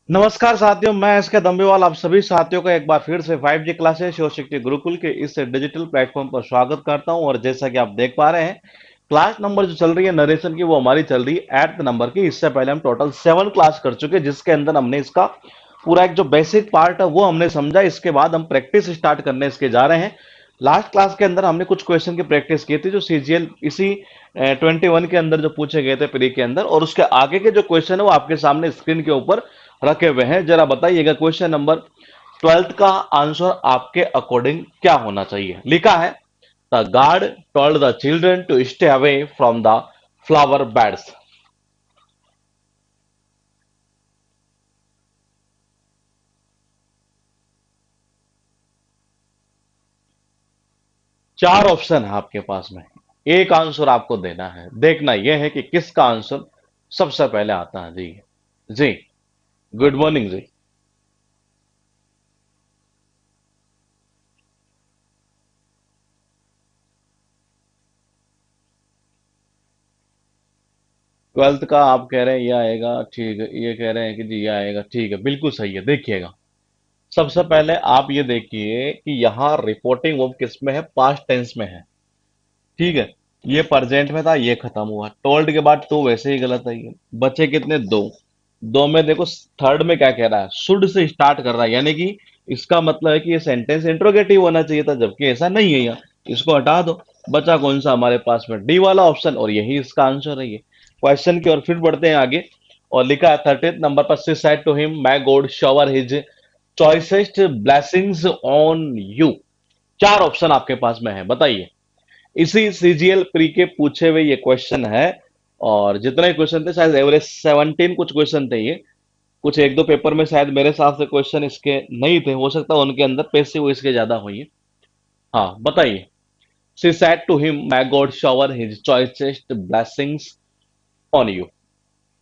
नमस्कार साथियों, मैं एसके दम्बेवाल आप सभी साथियों का एक बार फिर से 5G क्लासेस शिव शक्ति गुरुकुल के इस डिजिटल प्लेटफॉर्म पर स्वागत करता हूं। और जैसा कि आप देख पा रहे हैं, क्लास नंबर जो चल रही है नरेशन की, वो हमारी चल रही है 8th नंबर की। इससे पहले हम टोटल 7 क्लास कर चुके हैं, जिसके अंदर हमने इसका पूरा एक जो बेसिक पार्ट है वो हमने समझा। इसके बाद हम प्रैक्टिस स्टार्ट करने इसके जा रहे हैं। लास्ट क्लास के अंदर हमने कुछ क्वेश्चन की प्रैक्टिस की थी, जो सीजीएल इसी 21 के अंदर जो पूछे गए थे प्री के अंदर। और उसके आगे के जो क्वेश्चन है वो आपके सामने स्क्रीन के ऊपर रखे हुए हैं। जरा बताइएगा, क्वेश्चन नंबर 12 का आंसर आपके अकॉर्डिंग क्या होना चाहिए। लिखा है, the guard told the children to stay away from the flower beds. चार ऑप्शन है आपके पास में, एक आंसर आपको देना है। देखना यह है कि किसका आंसर सबसे पहले आता है। जी जी, गुड मॉर्निंग जी। 12th का आप कह रहे हैं यह आएगा, ठीक है। ये कह रहे हैं कि जी यह आएगा, ठीक है, बिल्कुल सही है। देखिएगा, सबसे पहले आप ये देखिए कि यहाँ रिपोर्टिंग वर्ब किस में है, पास्ट टेंस में है। ठीक है, ये प्रेजेंट में था, ये खत्म हुआ। टोल्ड के बाद टू वैसे ही गलत है। ये बचे कितने, दो। दो में देखो, थर्ड में क्या कह रहा है, शुड से स्टार्ट कर रहा है, यानी कि इसका मतलब है कि ये सेंटेंस इंट्रोगेटिव होना चाहिए था, जबकि ऐसा नहीं है यहाँ। इसको हटा दो। बचा कौन सा हमारे पास में, डी वाला ऑप्शन, और यही इसका आंसर है। ये क्वेश्चन की ओर फिर बढ़ते हैं आगे। और लिखा है 30th नंबर पर, she said to him, my God shower his choicest blessings on you. चार ऑप्शन आपके पास में है, बताइए। इसी सीजीएल प्री के पूछे हुए ये क्वेश्चन है। और जितने क्वेश्चन थे, शायद एवरेज 17 कुछ क्वेश्चन थे ये। कुछ एक दो पेपर में शायद मेरे हिसाब से क्वेश्चन इसके नहीं थे, हो सकता है उनके अंदर पैसे वो इसके ज्यादा हुई है। हाँ, बताइए। She said to him, my God shower his choicest blessings on you.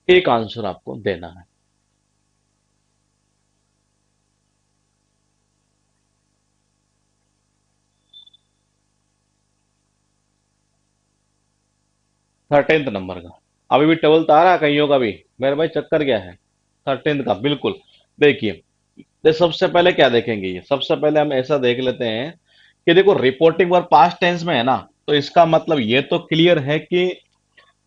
एक आंसर आपको देना है। 13th नंबर का। अभी भी 12th आ रहा है कईयों का भी। मेरे भाई चक्कर क्या है, 13th का बिल्कुल। देखिए, सबसे पहले क्या देखेंगे, ये सबसे पहले हम ऐसा देख लेते हैं कि देखो, रिपोर्टिंग वर्ब पास्ट टेंस में है ना, तो इसका मतलब ये तो क्लियर है कि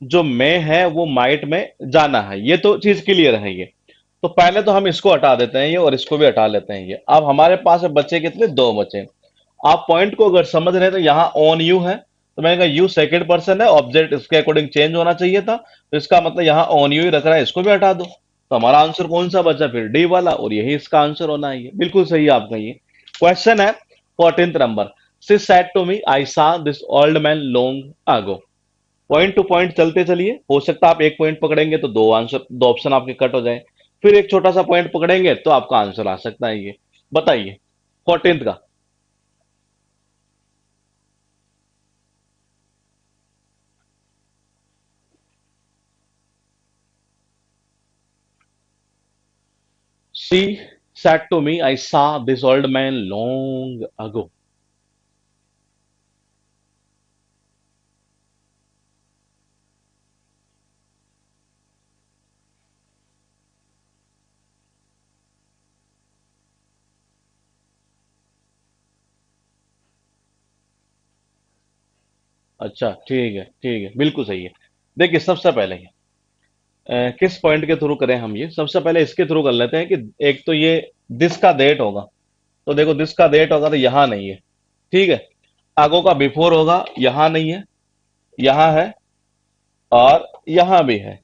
जो मैं है वो माइट में जाना है। ये तो चीज क्लियर है ये। तो पहले तो हम इसको हटा देते हैं ये, और इसको भी हटा लेते हैं ये। अब हमारे पास बचे कितने, दो बचे। आप पॉइंट को अगर समझ रहे हैं तो यहाँ ऑन यू है, तो मैंने कहा यू सेकंड पर्सन है, ऑब्जेक्ट इसके अकॉर्डिंग चेंज होना चाहिए था, तो इसका मतलब यहाँ ऑन यू ही रख रहा है, इसको भी हटा दो। तो हमारा आंसर कौन सा बचा फिर, डी वाला, और यही इसका आंसर होना है। ये बिल्कुल सही है आपका ये क्वेश्चन है। 14th number, she said to me, I saw this old man long ago. Point to point चलते चलिए, हो सकता है आप एक पॉइंट पकड़ेंगे तो दो आंसर, दो ऑप्शन आपके कट हो जाए। फिर एक छोटा सा पॉइंट पकड़ेंगे तो आपका आंसर आ सकता है ये। बताइए, 14th का। She said to me, I saw this old man long ago. अच्छा, ठीक है, बिल्कुल सही है। देखिए, सबसे पहले किस पॉइंट के थ्रू करें हम ये, सबसे पहले इसके थ्रू कर लेते हैं कि एक तो ये दिस का डेट होगा। तो देखो, दिस का डेट होगा तो यहाँ नहीं है। ठीक है, आगो का बिफोर होगा, यहाँ नहीं है, यहाँ है, और यहाँ भी है।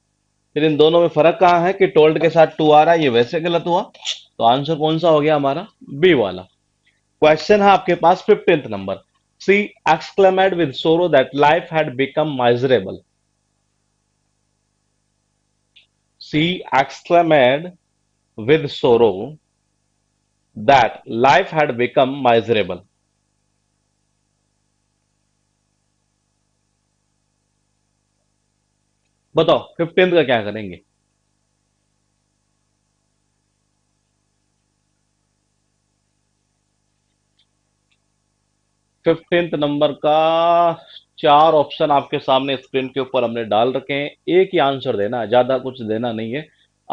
फिर इन दोनों में फर्क कहाँ है कि टोल्ड के साथ टू आ रहा है, ये वैसे गलत हुआ। तो आंसर कौन सा हो गया हमारा, बी वाला। क्वेश्चन है आपके पास 15th number, she exclaimed with sorrow that life had become miserable। She exclaimed with sorrow that life had become miserable। बताओ 15th का क्या करेंगे। 15th नंबर का चार ऑप्शन आपके सामने स्क्रीन के ऊपर हमने डाल रखे हैं। एक ही आंसर देना है, ज्यादा कुछ देना नहीं है।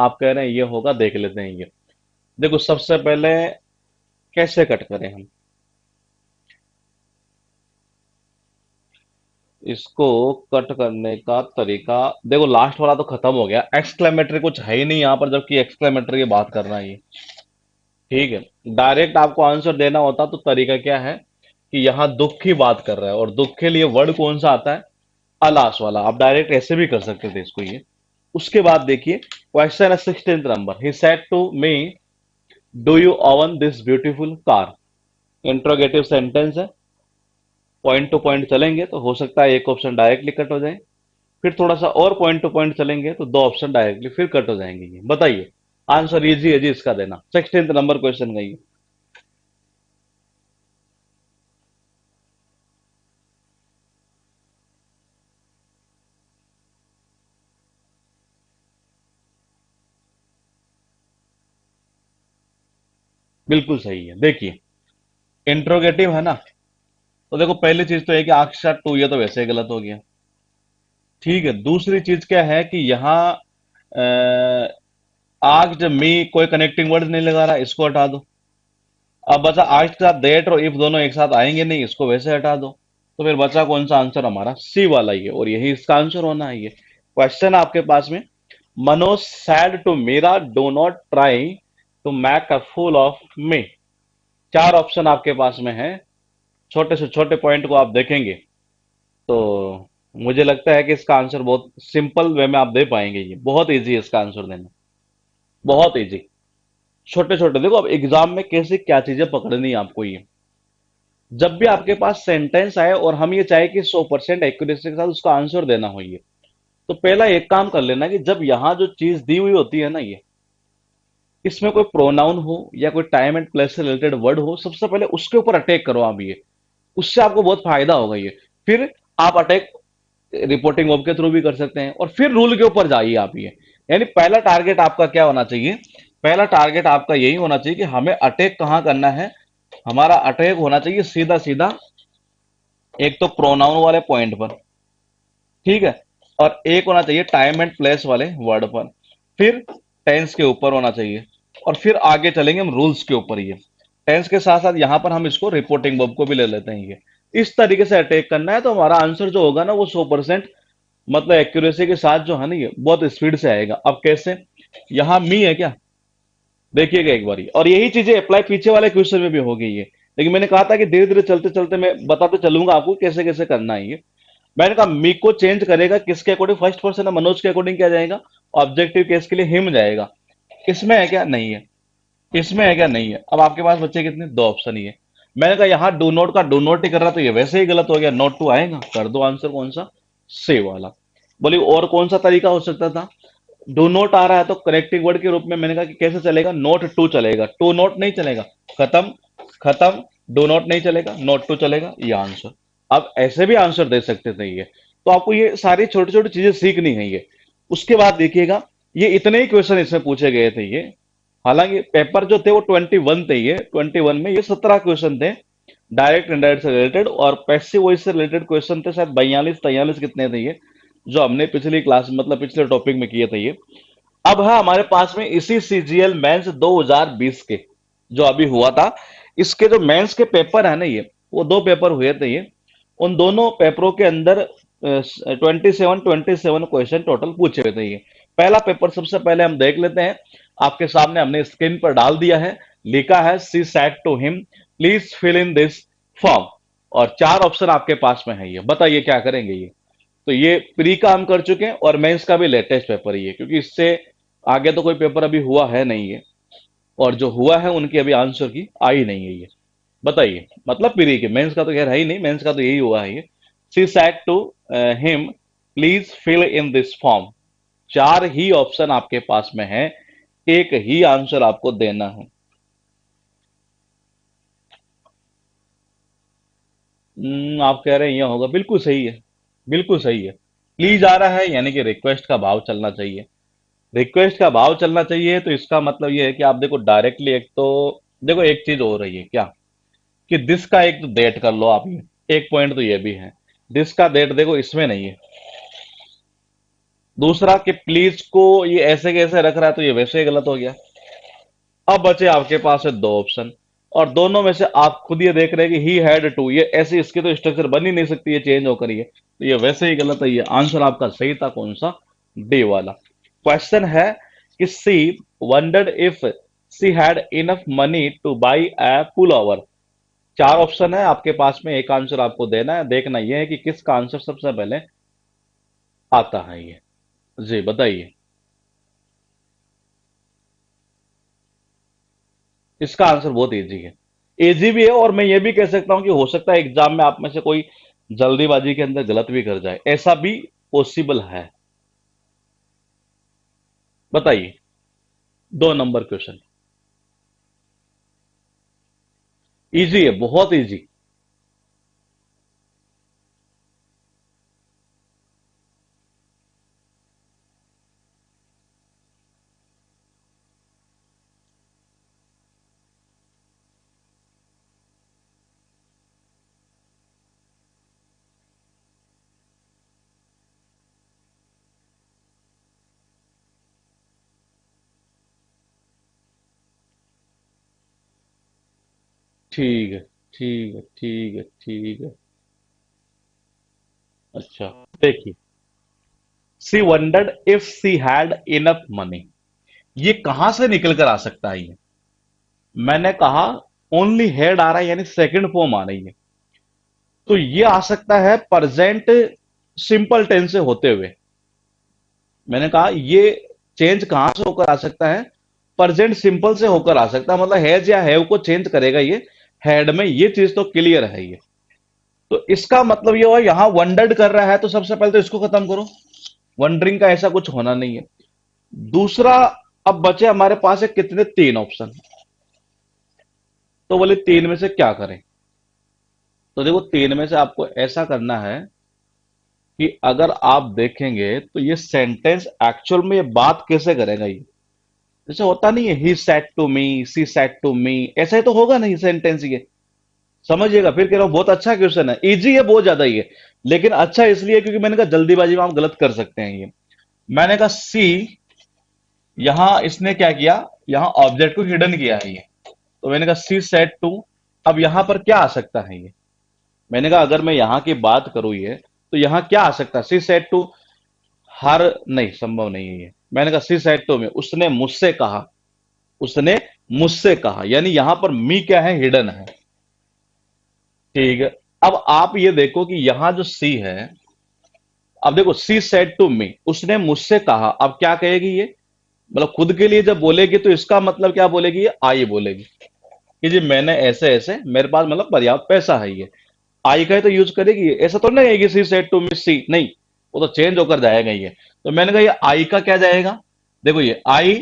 आप कह रहे हैं ये होगा, देख लेते हैं ये। देखो सबसे पहले कैसे कट करें हम इसको। कट करने का तरीका, देखो लास्ट वाला तो खत्म हो गया, एक्सक्लेमेटरी कुछ है ही नहीं यहाँ पर, जबकि एक्सक्लेमेटरी की बात कर रहा है ये। ठीक है, डायरेक्ट आपको आंसर देना होता तो तरीका क्या है कि यहाँ दुख की बात कर रहा है और दुख के लिए वर्ड कौन सा आता है, अलास वाला। आप डायरेक्ट ऐसे भी कर सकते थे इसको ये। उसके बाद देखिए क्वेश्चन है 16th number, he said to me do you own this beautiful car. Interrogative sentence है, पॉइंट टू पॉइंट चलेंगे तो हो सकता है एक ऑप्शन डायरेक्टली कट हो जाए, फिर थोड़ा सा और पॉइंट टू पॉइंट चलेंगे तो दो ऑप्शन डायरेक्टली फिर कट हो जाएंगे। ये बताइए, आंसर इजी है जी इसका देना, 16th नंबर क्वेश्चन का ये। बिल्कुल सही है। देखिए इंट्रोगेटिव है ना, तो देखो पहली चीज तो है कि आंख के साथ टू, ये तो वैसे ही गलत हो गया। ठीक है, दूसरी चीज क्या है कि यहाँ आग जब मी कोई कनेक्टिंग वर्ड नहीं लगा रहा, इसको हटा दो। अब बचा आज के साथ डेट और इफ दोनों एक साथ आएंगे नहीं, इसको वैसे हटा दो। तो फिर बचा कौन सा आंसर हमारा, सी वाला ही है, और यही इसका आंसर होना है। ये क्वेश्चन आपके पास में, Manoj said to Meera do not try to make a fool of me. चार ऑप्शन आपके पास में है, छोटे से छोटे पॉइंट को आप देखेंगे तो मुझे लगता है कि इसका आंसर बहुत सिंपल वे में आप दे पाएंगे। ये बहुत इजी है इसका आंसर देना, बहुत इजी। छोटे छोटे देखो, अब एग्जाम में कैसे क्या चीजें पकड़नी है आपको ये। जब भी आपके पास सेंटेंस आए और हम ये चाहे कि 100% एक्यूरेसी के साथ उसका आंसर देना हो, ये तो पहला एक काम कर लेना कि जब यहाँ जो चीज दी हुई होती है ना, ये इसमें कोई प्रोनाउन हो या कोई टाइम एंड प्लेस से रिलेटेड वर्ड हो, सबसे पहले उसके ऊपर अटैक करो आप ये। उससे आपको बहुत फायदा होगा ये। फिर आप अटैक रिपोर्टिंग वर्ब के थ्रू भी कर सकते हैं, और फिर रूल के ऊपर जाइए आप ये। यानी पहला टारगेट आपका क्या होना चाहिए, पहला टारगेट आपका यही होना चाहिए कि हमें अटैक कहाँ करना है। हमारा अटैक होना चाहिए सीधा सीधा एक तो प्रोनाउन वाले पॉइंट पर, ठीक है, और एक होना चाहिए टाइम एंड प्लेस वाले वर्ड पर, फिर टेंस के ऊपर होना चाहिए, और फिर आगे चलेंगे हम रूल्स के ऊपर। ये टेंस के साथ साथ यहां पर हम इसको रिपोर्टिंग वर्ब को भी ले लेते हैं। ये इस तरीके से अटैक करना है, तो हमारा आंसर जो होगा ना वो 100% मतलब एक्यूरेसी के साथ जो है ना, ये बहुत स्पीड से आएगा। अब कैसे, यहां मी है क्या, देखिएगा एक बारी, और यही चीजें अप्लाई पीछे वाले क्वेश्चन में भी होगी ये। लेकिन मैंने कहा था कि धीरे धीरे चलते चलते मैं बताते चलूंगा आपको कैसे कैसे करना है ये। मैंने कहा मी को चेंज करेगा किसके अकॉर्डिंग, फर्स्ट पर्सन है मनोज के अकॉर्डिंग क्या जाएगा, ऑब्जेक्टिव केस के लिए हिम जाएगा। इसमें है क्या, नहीं है। इसमें है क्या, नहीं है। अब आपके पास बच्चे कितने, दो ऑप्शन ही है। मैंने कहा यहाँ डू नोट का डू नोट ही कर रहा, तो ये वैसे ही गलत हो गया, नोट टू आएगा, कर दो आंसर कौन सा, से वाला। बोलिए और कौन सा तरीका हो सकता था, डू नोट आ रहा है तो करेक्टिव वर्ड के रूप में मैंने कहा कि कैसे चलेगा, नोट टू चलेगा, टू नोट नहीं चलेगा, खत्म खत्म। डू नोट नहीं चलेगा, नोट टू चलेगा, ये आंसर। अब ऐसे भी आंसर दे सकते थे ये। तो आपको ये सारी छोटी छोटी चीजें सीखनी है ये। उसके बाद देखिएगा, ये इतने ही क्वेश्चन इसमें पूछे गए थे ये। हालांकि पेपर जो थे वो 21 थे, ये 21 में ये 17 क्वेश्चन थे डायरेक्ट इनडायरेक्ट से रिलेटेड, और पैसिव वॉइस से रिलेटेड क्वेश्चन थे शायद 42 43 कितने थे ये, जो हमने पिछली क्लास मतलब पिछले टॉपिक में किए थे ये। अब है हमारे पास में इसी सीजीएल मेंस 2020 के जो अभी हुआ था, इसके जो मेंस के पेपर है ना ये, वो दो पेपर हुए थे ये। उन दोनों पेपरों के अंदर 27 क्वेश्चन टोटल पूछे हुए थे ये। पहला पेपर सबसे पहले हम देख लेते हैं, आपके सामने हमने स्क्रीन पर डाल दिया है। लिखा है she said to him please fill in this form, और चार ऑप्शन आपके पास में है। ये बताइए क्या करेंगे ये। तो ये प्री का हम कर चुके हैं, और मेंस का भी लेटेस्ट पेपर ही है, क्योंकि इससे आगे तो कोई पेपर अभी हुआ है नहीं है, और जो हुआ है उनकी अभी आंसर की आई नहीं है ये। बताइए, मतलब प्री के, मेंस का तो खैर है ही नहीं, मेंस का तो यही हुआ है ये। She said to him please fill in this form. चार ही ऑप्शन आपके पास में है, एक ही आंसर आपको देना है। आप कह रहे हैं यह होगा, बिल्कुल सही है, बिल्कुल सही है। प्लीज आ रहा है यानी कि रिक्वेस्ट का भाव चलना चाहिए। रिक्वेस्ट का भाव चलना चाहिए, तो इसका मतलब ये है कि आप देखो डायरेक्टली, एक तो देखो एक चीज हो रही है क्या, कि दिस का एक तो डेट कर लो आप ये, एक पॉइंट तो ये भी है। दिस का डेट देखो इसमें नहीं है, दूसरा कि प्लीज को ये ऐसे कैसे रख रहा है, तो ये वैसे ही गलत हो गया। अब बचे आपके पास है दो ऑप्शन, और दोनों में से आप खुद ये देख रहे हैं कि ही हैड टू, ये ऐसी इसकी तो स्ट्रक्चर बन ही नहीं सकती, ये चेंज होकर ये, तो ये वैसे ही गलत है। ये आंसर आपका सही था, कौन सा? डी वाला। क्वेश्चन है कि she wondered if she had enough money to buy a pullover. चार ऑप्शन है आपके पास में, एक आंसर आपको देना है, देखना यह है कि किसका आंसर सबसे पहले आता है ये। जी बताइए। इसका आंसर बहुत इजी है, इजी भी है, और मैं ये भी कह सकता हूं कि हो सकता है एग्जाम में आप में से कोई जल्दीबाजी के अंदर गलत भी कर जाए, ऐसा भी पॉसिबल है। बताइए। 2 नंबर क्वेश्चन। इजी है, बहुत इजी। ठीक है, ठीक है, ठीक है, ठीक है। अच्छा, देखिए, she wondered if she had enough money, ये कहां से निकल कर आ सकता है ये? मैंने कहा ओनली हेड आ रहा है, यानी सेकंड फॉर्म आ रही है, तो ये आ सकता है प्रेजेंट सिंपल टेंस से होते हुए। मैंने कहा ये चेंज कहां से होकर आ सकता है? प्रेजेंट सिंपल से होकर आ सकता है, मतलब हैज या हैव को चेंज करेगा ये हैड में, ये चीज तो क्लियर है ये। तो इसका मतलब ये हुआ यहां वंडर्ड कर रहा है, तो सबसे पहले तो इसको खत्म करो, वंडरिंग का ऐसा कुछ होना नहीं है। दूसरा, अब बचे हमारे पास है कितने? 3 ऑप्शन। तो बोले 3 में से क्या करें? तो देखो 3 में से आपको ऐसा करना है कि अगर आप देखेंगे तो ये सेंटेंस एक्चुअल में ये बात कैसे करेगा ये? जैसे होता नहीं है he said to me, she said to me, ऐसा ही तो होगा नहीं सेंटेंस ये। समझिएगा, फिर कह रहा हूं बहुत अच्छा क्वेश्चन है, इजी है बहुत ज्यादा ये, लेकिन अच्छा इसलिए क्योंकि मैंने कहा जल्दीबाजी में आप गलत कर सकते हैं ये। मैंने कहा सी, यहां इसने क्या किया, यहां ऑब्जेक्ट को हिडन किया है ये, तो मैंने कहा सी सेड टू। अब यहां पर क्या आ सकता है ये? मैंने कहा अगर मैं यहां की बात करूं ये, तो यहां क्या आ सकता है? सी सेड टू, हर, नहीं संभव नहीं है ये। मैंने कहा सी सेड टू में उसने मुझसे कहा, उसने मुझसे कहा, यानी यहां पर मी क्या है? हिडन है। ठीक है। अब आप ये देखो कि यहां जो सी है, अब देखो सी सेड टू मी, उसने मुझसे कहा, अब क्या कहेगी ये? मतलब खुद के लिए जब बोलेगी तो इसका मतलब क्या बोलेगी? ये आई बोलेगी कि जी मैंने ऐसे ऐसे, मेरे पास मतलब पर्याप्त पैसा है ये। आई का ही तो यूज करेगी ये, ऐसा तो नहीं है कि सी सेड टू मी सी, नहीं, वो तो चेंज होकर जाएगा ये। तो मैंने कहा ये आई का क्या जाएगा? देखो ये आई,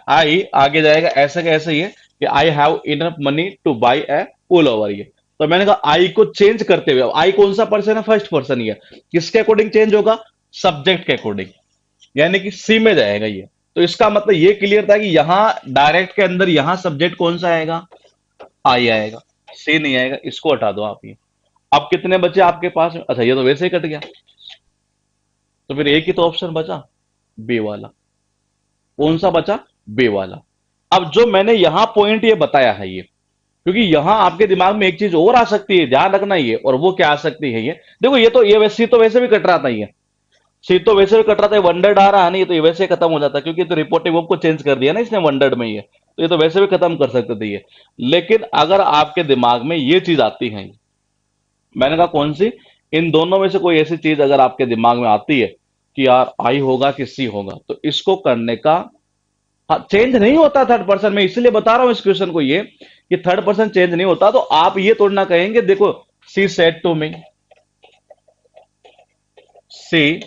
आई आगे जाएगा ऐसे का ऐसे ही है कि I have enough money to buy a pullover ये। तो मैंने कहा आई को चेंज करते हुए, अब आई कौन सा पर्सन है? फर्स्ट पर्सन ही है, किसके अकॉर्डिंग चेंज होगा? सब्जेक्ट के अकॉर्डिंग, यानी कि सी में जाएगा ये। तो इसका मतलब ये क्लियर था कि यहां डायरेक्ट के अंदर यहां सब्जेक्ट कौन सा आएगा? आई आएगा, सी नहीं आएगा, इसको हटा दो आप ये। अब कितने बचे आपके पास? अच्छा ये तो वैसे ही कट गया, तो फिर एक ही तो ऑप्शन बचा, बी वाला। कौन सा बचा? बी वाला। अब जो मैंने यहां पॉइंट ये बताया है ये, क्योंकि यहां आपके दिमाग में एक चीज और आ सकती है, ध्यान रखना ये, और वो क्या आ सकती है ये? देखो ये तो ये वैसे तो वैसे भी कट रहा था ये, सी तो वैसे भी कट रहा था, वंडर्ड आ रहा नहीं तो ये वैसे ही खत्म हो जाता, क्योंकि तो रिपोर्टिंग वर्ब को चेंज कर दिया ना इसने वंडर्ड में ये, तो ये तो वैसे भी खत्म कर सकते थे ये। लेकिन अगर आपके दिमाग में ये चीज आती है, मैंने कहा कौन सी? इन दोनों में से कोई ऐसी चीज अगर आपके दिमाग में आती है कि यार आई होगा कि सी होगा, तो इसको करने का, हाँ चेंज नहीं होता थर्ड पर्सन में, इसलिए बता रहा हूं इस क्वेश्चन को ये, कि थर्ड पर्सन चेंज नहीं होता, तो आप ये तोड़ना कहेंगे, देखो she said to me, she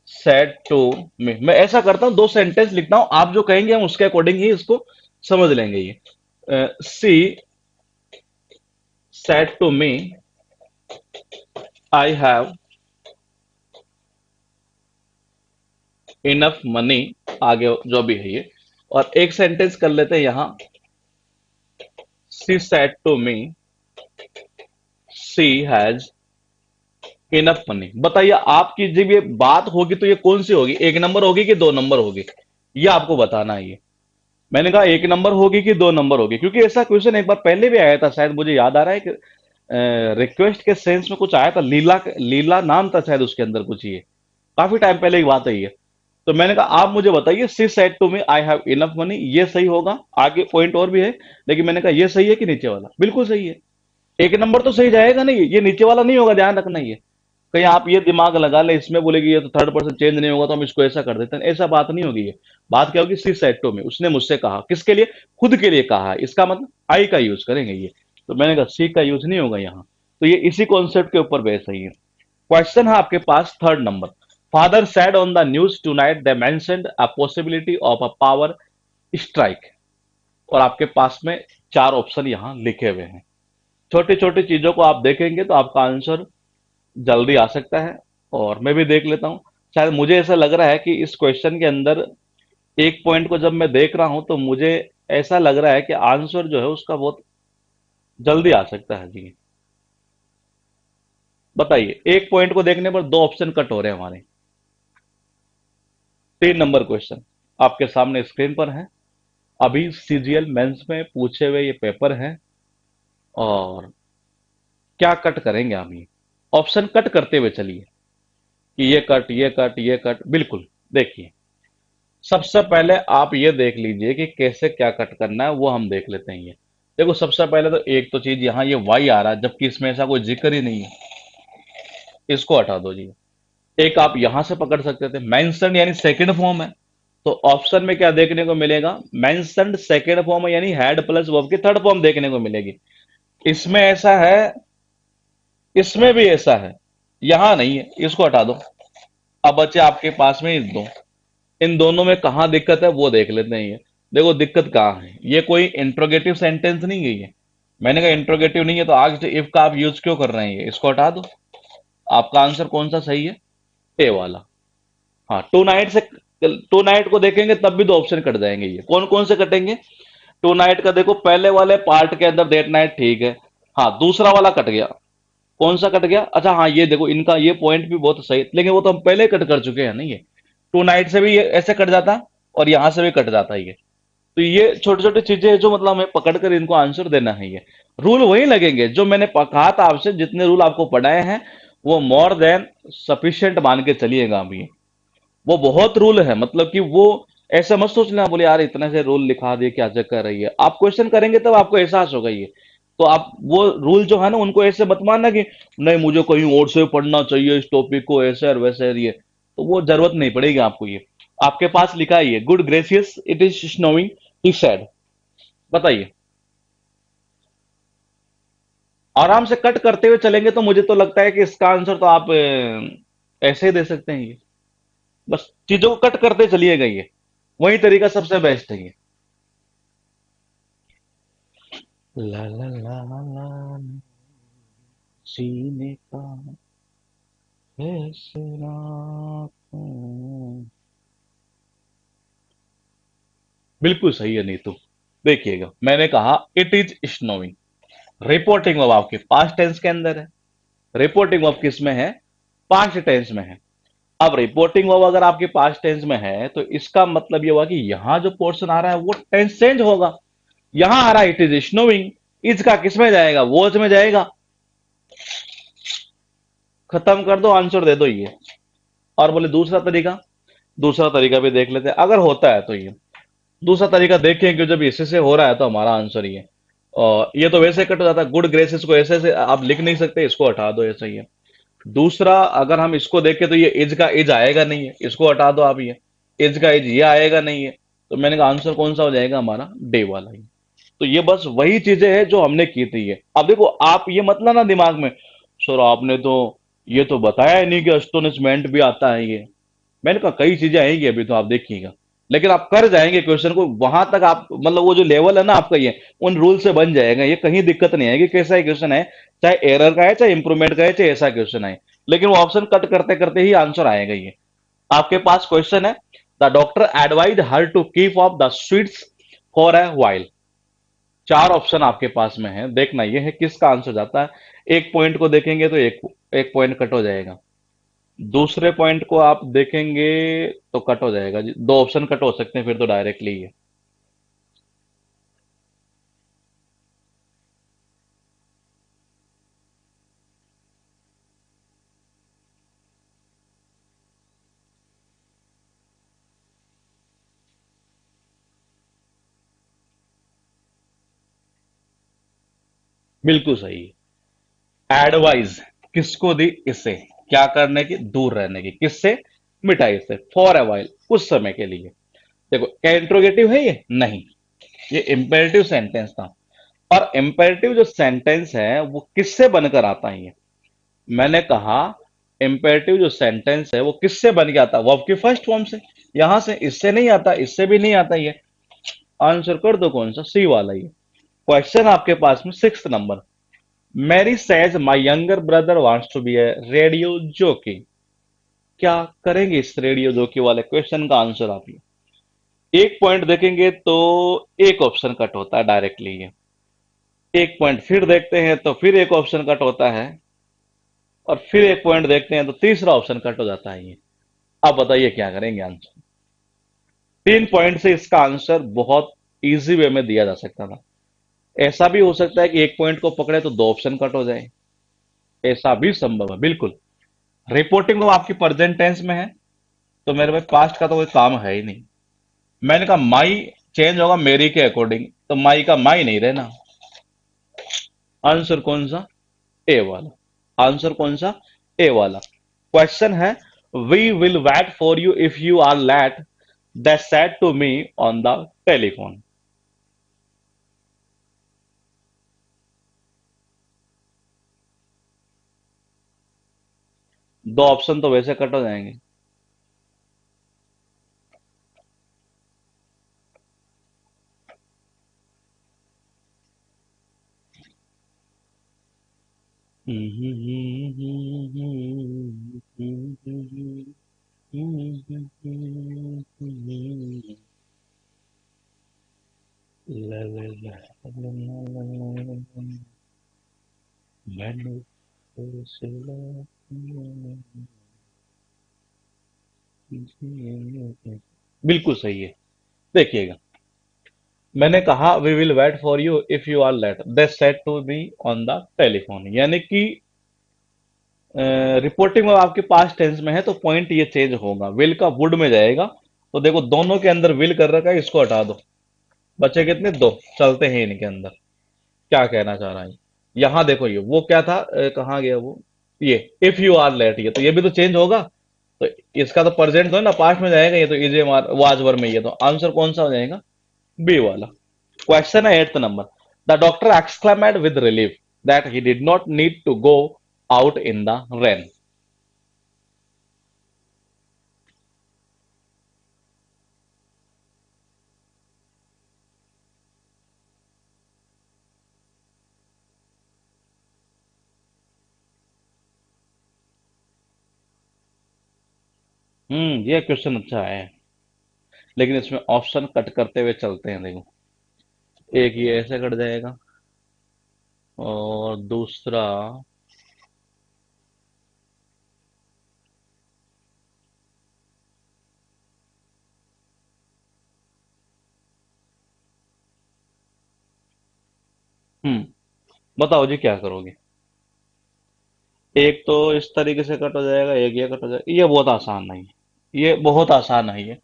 said to me, मैं ऐसा करता हूं 2 सेंटेंस लिखता हूं, आप जो कहेंगे हम उसके अकॉर्डिंग ही इसको समझ लेंगे ये। She said to me I have enough money, आगे जो भी है ये, और एक सेंटेंस कर लेते हैं यहां, she said to me she has enough money. बताइए आपकी जब ये बात होगी तो ये कौन सी होगी, एक नंबर होगी कि दो नंबर होगी, ये आपको बताना है ये। मैंने कहा एक नंबर होगी कि दो नंबर होगी, क्योंकि ऐसा क्वेश्चन एक बार पहले भी आया था, शायद मुझे याद आ रहा है कि रिक्वेस्ट के सेंस में कुछ आया था, लीला लीला नाम था शायद उसके अंदर कुछ, ये काफी टाइम पहले की बात है ये। तो मैंने कहा आप मुझे बताइए, she said to me I have enough money, ये सही होगा। आगे पॉइंट और भी है, लेकिन मैंने कहा ये सही है कि नीचे वाला, बिल्कुल सही है। एक नंबर तो सही जाएगा नहीं, ये नीचे वाला नहीं होगा, ध्यान रखना ये। कहीं आप ये दिमाग लगा ले इसमें बोलेगी ये तो थर्ड पर्सन चेंज नहीं होगा तो हम इसको ऐसा कर देते हैं, ऐसा बात नहीं होगी ये। बात क्या होगी, सी सेड टू मी, उसने मुझसे कहा, किसके लिए, खुद के लिए कहा है, इसका मतलब आई का यूज करेंगे ये। तो मैंने कहा सी का यूज नहीं होगा यहाँ। तो ये इसी कॉन्सेप्ट के ऊपर बेस है ये। क्वेश्चन है आपके पास third number. Father said on the news tonight they mentioned a possibility of a power strike. और आपके पास में चार ऑप्शन यहां लिखे हुए हैं। छोटी छोटी चीजों को आप देखेंगे तो आपका आंसर जल्दी आ सकता है। और मैं भी देख लेता हूं, शायद मुझे ऐसा लग रहा है कि इस क्वेश्चन के अंदर एक पॉइंट को जब मैं देख रहा हूं तो मुझे ऐसा लग रहा है कि आंसर जो है उसका बहुत जल्दी आ सकता है जी। बताइए, एक पॉइंट को देखने पर दो ऑप्शन कट हो रहे हैं हमारे। तीन नंबर क्वेश्चन आपके सामने स्क्रीन पर है। अभी सीजीएल मेंस में पूछे हुए ये पेपर है। और क्या कट करेंगे हम, ये ऑप्शन कट करते हुए चलिए कि ये कट, ये कट, ये कट, बिल्कुल। देखिए, सबसे पहले आप ये देख लीजिए कि कैसे क्या कट करना है, वो हम देख लेते हैं ये। देखो, सबसे पहले तो एक तो चीज यहाँ ये वाई आ रहा है, जबकि इसमें ऐसा कोई जिक्र ही नहीं है, इसको हटा दो जी। एक आप यहां से पकड़ सकते थे, मेंशन यानी सेकंड फॉर्म है। तो ऑप्शन में क्या देखने को मिलेगा, मेंशनड सेकंड फॉर्म है, यानी हैड प्लस वर्ब की थर्ड फॉर्म देखने को मिलेगी। इसमें ऐसा है, इसमें भी ऐसा है, यहां नहीं है, इसको हटा दो। अब बचे आपके पास में इन दो, इन दोनों में कहां दिक्कत है वो देख लेते हैं ये। देखो दिक्कत कहां है, ये कोई इंट्रोगेटिव सेंटेंस नहीं है ये। मैंने कहा इंट्रोगेटिव नहीं है तो आज इफ का आप यूज क्यों कर रहे हैं, ये इसको हटा दो। आपका आंसर कौन सा सही है, ए वाला। हाँ, टू नाइट से, टू नाइट को देखेंगे तब भी दो ऑप्शन कट जाएंगे, ये कौन कौन से कटेंगे। टू नाइट का देखो, पहले वाले पार्ट के अंदर डेट नाइट ठीक है। हाँ, दूसरा वाला कट गया। कौन सा कट गया, अच्छा हाँ, ये देखो इनका ये पॉइंट भी बहुत सही, लेकिन वो तो हम पहले कट कर चुके हैं ना ये। टू नाइट से भी ये ऐसे कट जाता, और यहां से भी कट जाता है ये। तो ये छोटी छोटी चीजें हैं जो मतलब हमें पकड़ कर इनको आंसर देना है ये। रूल वही लगेंगे जो मैंने कहा था आपसे, जितने रूल आपको पढ़ाए हैं वो मोर देन सफिशिएंट मान के चलिएगा अभी। वो बहुत रूल है, मतलब कि वो ऐसा मत सोचना बोले यार इतने से रूल लिखा दिए क्या चक्कर रही है। आप क्वेश्चन करेंगे तब आपको एहसास होगा ये। तो आप वो रूल जो है ना उनको ऐसे मत मानना कि नहीं मुझे कहीं और से पढ़ना चाहिए इस टॉपिक को, ऐसे और वैसे और ये, तो वो जरूरत नहीं पड़ेगी आपको ये। आपके पास लिखा है ये, good gracious it is snowing, he said. बताइए, आराम से कट करते हुए चलेंगे तो मुझे तो लगता है कि इसका आंसर तो आप ऐसे ही दे सकते हैं ये। बस चीजों को कट करते चलिएगा ये, वही तरीका सबसे बेस्ट है ये। ला ला ला ला, सीने का फैसला क्यों? बिल्कुल सही है नीतू। देखिएगा, मैंने कहा it is snowing, reporting verb आपके पास्ट टेंस के अंदर है। रिपोर्टिंग वर्ब किस में है, पास्ट टेंस में है। अब रिपोर्टिंग वर्ब अगर आपके पास्ट टेंस में है तो इसका मतलब ये हुआ कि यहां जो पोर्शन आ रहा है वो टेंस चेंज होगा। यहां आ रहा है इट इज स्नोइंग, इज का किस में जाएगा, वॉज में जाएगा। खत्म कर दो, आंसर दे दो ये। और बोले दूसरा तरीका, दूसरा तरीका भी देख लेते हैं अगर होता है तो ये। दूसरा तरीका देखें कि जब इससे से हो रहा है तो हमारा आंसर ये। और ये तो वैसे कट जाता है, गुड ग्रेसेस को ऐसे से आप लिख नहीं सकते, इसको हटा दो, ऐसा ही है। दूसरा अगर हम इसको देखें तो ये इज का इज आएगा नहीं है, इसको हटा दो आप ये। इज का इज ये आएगा नहीं है। तो मैंने कहा आंसर कौन सा हो जाएगा हमारा, डे वाला ही। तो ये बस वही चीजें हैं जो हमने की थी ये। अब देखो आप ये मत लाना दिमाग में, सर आपने तो ये तो बताया ही नहीं कि अस्टोनिशमेंट भी आता है ये। मैंने कहा कई चीजें आएंगी अभी तो आप देखिएगा, लेकिन आप कर जाएंगे क्वेश्चन को वहां तक, आप मतलब वो जो लेवल है ना आपका ये उन रूल से बन जाएगा, ये कहीं दिक्कत नहीं आएगी। कैसा ही क्वेश्चन है, चाहे एरर का है, चाहे इंप्रूवमेंट का है, चाहे ऐसा क्वेश्चन है, लेकिन वो ऑप्शन कट करते करते ही आंसर आएगा ये। आपके पास क्वेश्चन है, the doctor advise her to keep off the sweets for a while. चार ऑप्शन आपके पास में है, देखना ये है किसका आंसर जाता है। एक पॉइंट को देखेंगे तो एक एक पॉइंट कट हो जाएगा। दूसरे पॉइंट को आप देखेंगे तो कट हो जाएगा जी, दो ऑप्शन कट हो सकते हैं फिर तो डायरेक्टली है। बिल्कुल सही है। एडवाइस किसको दी? इससे क्या करने की? दूर रहने की। किससे? मिठाई से। फॉर अ वाइल, कुछ समय के लिए। देखो, क्या इंट्रोगेटिव है ये? नहीं, ये इंपेरेटिव सेंटेंस था। और इंपेरेटिव जो सेंटेंस है वो किससे बनकर आता है ये? मैंने कहा इंपेरेटिव जो सेंटेंस है वो किससे बन के आता है? वर्ब की फर्स्ट फॉर्म से। यहां से इससे नहीं आता, इससे भी नहीं आता ये। आंसर कर दो कौन सा? सी वाला ये। क्वेश्चन आपके पास में six number. Mary says my younger brother wants to be a radio jockey. क्या करेंगे इस रेडियो जॉकी वाले क्वेश्चन का आंसर आप ये? एक पॉइंट देखेंगे तो एक ऑप्शन कट होता है डायरेक्टली ये। एक पॉइंट फिर देखते हैं तो फिर एक ऑप्शन कट होता है। और फिर एक पॉइंट देखते हैं तो तीसरा ऑप्शन कट हो जाता है ये। अब बताइए क्या करेंगे आंसर? तीन पॉइंट से इसका आंसर बहुत इजी वे में दिया जा सकता था। ऐसा भी हो सकता है कि एक पॉइंट को पकड़े तो दो ऑप्शन कट हो जाए। ऐसा भी संभव है, बिल्कुल। रिपोर्टिंग वो आपकी प्रेजेंट टेंस में है, तो मेरे पास पास्ट का तो कोई काम है ही नहीं। मैंने कहा माई चेंज होगा मेरी के अकॉर्डिंग, तो माई का माई नहीं रहना। आंसर कौन सा? ए वाला। आंसर कौन सा? ए वाला। क्वेश्चन है, we will wait for you if you are late, that said to me on the telephone. दो ऑप्शन तो वैसे कट हो जाएंगे। बिल्कुल सही है। देखिएगा, मैंने कहा we will wait for you if you are late, they said to be on the telephone, यानी कि रिपोर्टिंग में आपके पास टेंस में है तो पॉइंट ये चेंज होगा, विल का वुड में जाएगा। तो देखो दोनों के अंदर विल कर रखा है, इसको हटा दो। बचे कितने? दो। चलते हैं इनके अंदर। क्या कहना चाह रहा है? यहां देखो, ये वो क्या था, कहाँ गया वो? ये इफ यू आर लेट, ये तो ये भी तो चेंज होगा। तो इसका तो प्रेजेंट तो है ना, पास्ट में जाएगा, ये तो इज वाज वर में, ये तो आंसर कौन सा हो जाएगा? बी वाला। क्वेश्चन है eighth number. The doctor exclaimed with relief that he did not need to go out in the rain. ये क्वेश्चन अच्छा है, लेकिन इसमें ऑप्शन कट करते हुए चलते हैं। देखो, एक ये ऐसे कट जाएगा, और दूसरा हम्म बताओ जी क्या करोगे? एक तो इस तरीके से कट हो जाएगा, एक ये कट हो जाएगा। ये बहुत आसान नहीं है, ये बहुत आसान नहीं है।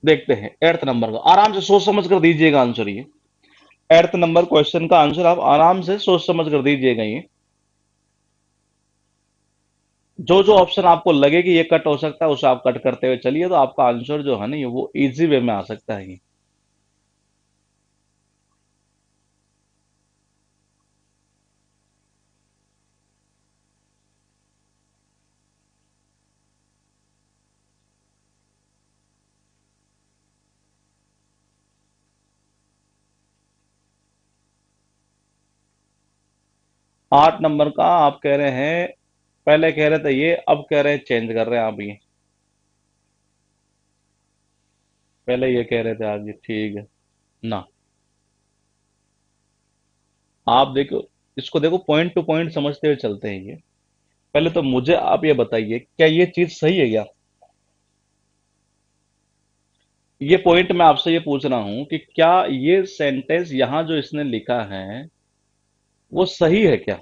देखते हैं एट्थ नंबर का, आराम से सोच समझ कर दीजिएगा आंसर ये। एट्थ नंबर क्वेश्चन का आंसर आप आराम से सोच समझ कर दीजिएगा ये। जो जो ऑप्शन आपको लगे कि ये कट हो सकता है उसे आप कट करते हुए चलिए, तो आपका आंसर जो है ना ये वो इजी वे में आ सकता है ये। 8 नंबर का आप कह रहे हैं, पहले कह रहे थे ये, अब कह रहे हैं चेंज कर रहे हैं आप ये। पहले ये कह रहे थे आप, ये ठीक है ना? आप देखो, इसको देखो, पॉइंट टू पॉइंट समझते हुए चलते हैं ये। पहले तो मुझे आप ये बताइए, क्या ये चीज सही है क्या? ये पॉइंट मैं आपसे ये पूछ रहा हूं कि क्या ये सेंटेंस यहां जो इसने लिखा है वो सही है क्या?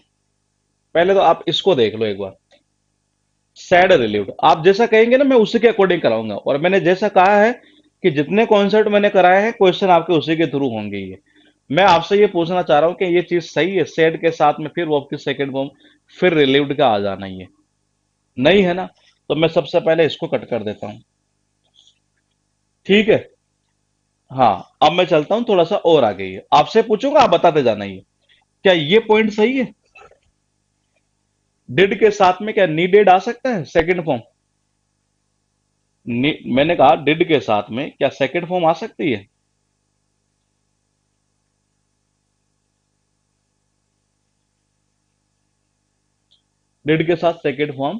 पहले तो आप इसको देख लो एक बार। सैड रिलीव्ड, आप जैसा कहेंगे ना मैं उसी के अकॉर्डिंग कराऊंगा, और मैंने जैसा कहा है कि जितने कॉन्सेप्ट मैंने कराए हैं क्वेश्चन आपके उसी के थ्रू होंगे ये। मैं आपसे ये पूछना चाह रहा हूं कि ये चीज सही है, सैड के साथ में फिर वर्ब की सेकंड फॉर्म फिर रिलीव्ड का आ जाना, ये नहीं है ना? तो मैं सबसे पहले इसको कट कर देता हूं। ठीक है। हाँ, अब मैं चलता हूं थोड़ा सा और आगे, ये आपसे पूछूंगा, आप बताते जाना ये। क्या ये पॉइंट सही है? डिड के साथ में क्या नीडेड आ सकता है सेकंड फॉर्म? मैंने कहा डिड के साथ में क्या सेकंड फॉर्म आ सकती है? डिड के साथ सेकंड फॉर्म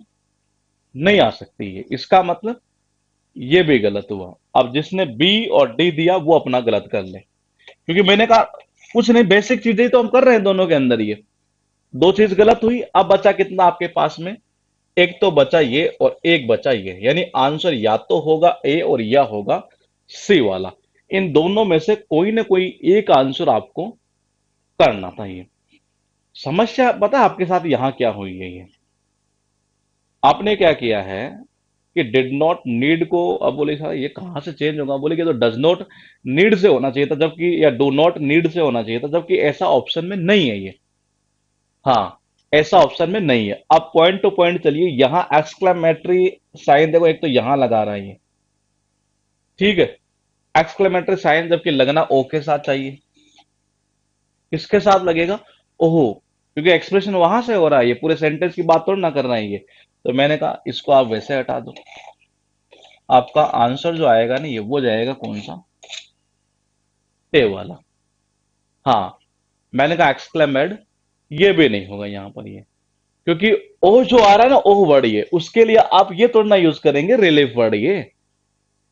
नहीं आ सकती है, इसका मतलब ये भी गलत हुआ। अब जिसने बी और डी दिया वो अपना गलत कर ले, क्योंकि मैंने कहा कुछ नहीं, बेसिक चीजें ही तो हम कर रहे हैं दोनों के अंदर। ये दो चीज गलत हुई, अब बचा कितना आपके पास में? एक तो बचा ये और एक बचा ये, यानी आंसर या तो होगा ए और या होगा सी वाला। इन दोनों में से कोई ना कोई एक आंसर आपको करना था। ये समस्या पता है आपके साथ यहां क्या हुई है? ये आपने क्या किया है कि डिड नॉट नीड को, अब बोले साला ये कहां से चेंज होगा, बोले कि तो डज नॉट नीड से होना चाहिए था, जबकि या डू नॉट नीड से होना चाहिए था, जबकि ऐसा ऑप्शन में नहीं है ये। हाँ, ऐसा ऑप्शन में नहीं है। अब पॉइंट टू पॉइंट चलिए, यहां एक्सक्लेमेटरी साइन देखो, एक तो यहां लगा रहा है ये। ठीक है, एक्सक्लेमेटरी साइन जबकि लगना ओ के साथ चाहिए, किसके साथ लगेगा? ओहो, क्योंकि एक्सप्रेशन वहां से हो रहा है, ये पूरे सेंटेंस की बात थोड़ी ना कर रहा है ये। तो मैंने कहा इसको आप वैसे हटा दो, आपका आंसर जो आएगा ना ये वो जाएगा कौन सा? ए वाला। हाँ, मैंने कहा एक्सक्लेमेड, ये भी नहीं होगा यहां पर ये, क्योंकि ओ जो आ रहा है ना ओह वर्ड, ये उसके लिए आप ये थोड़ा ना यूज करेंगे रिलीफ वर्ड ये।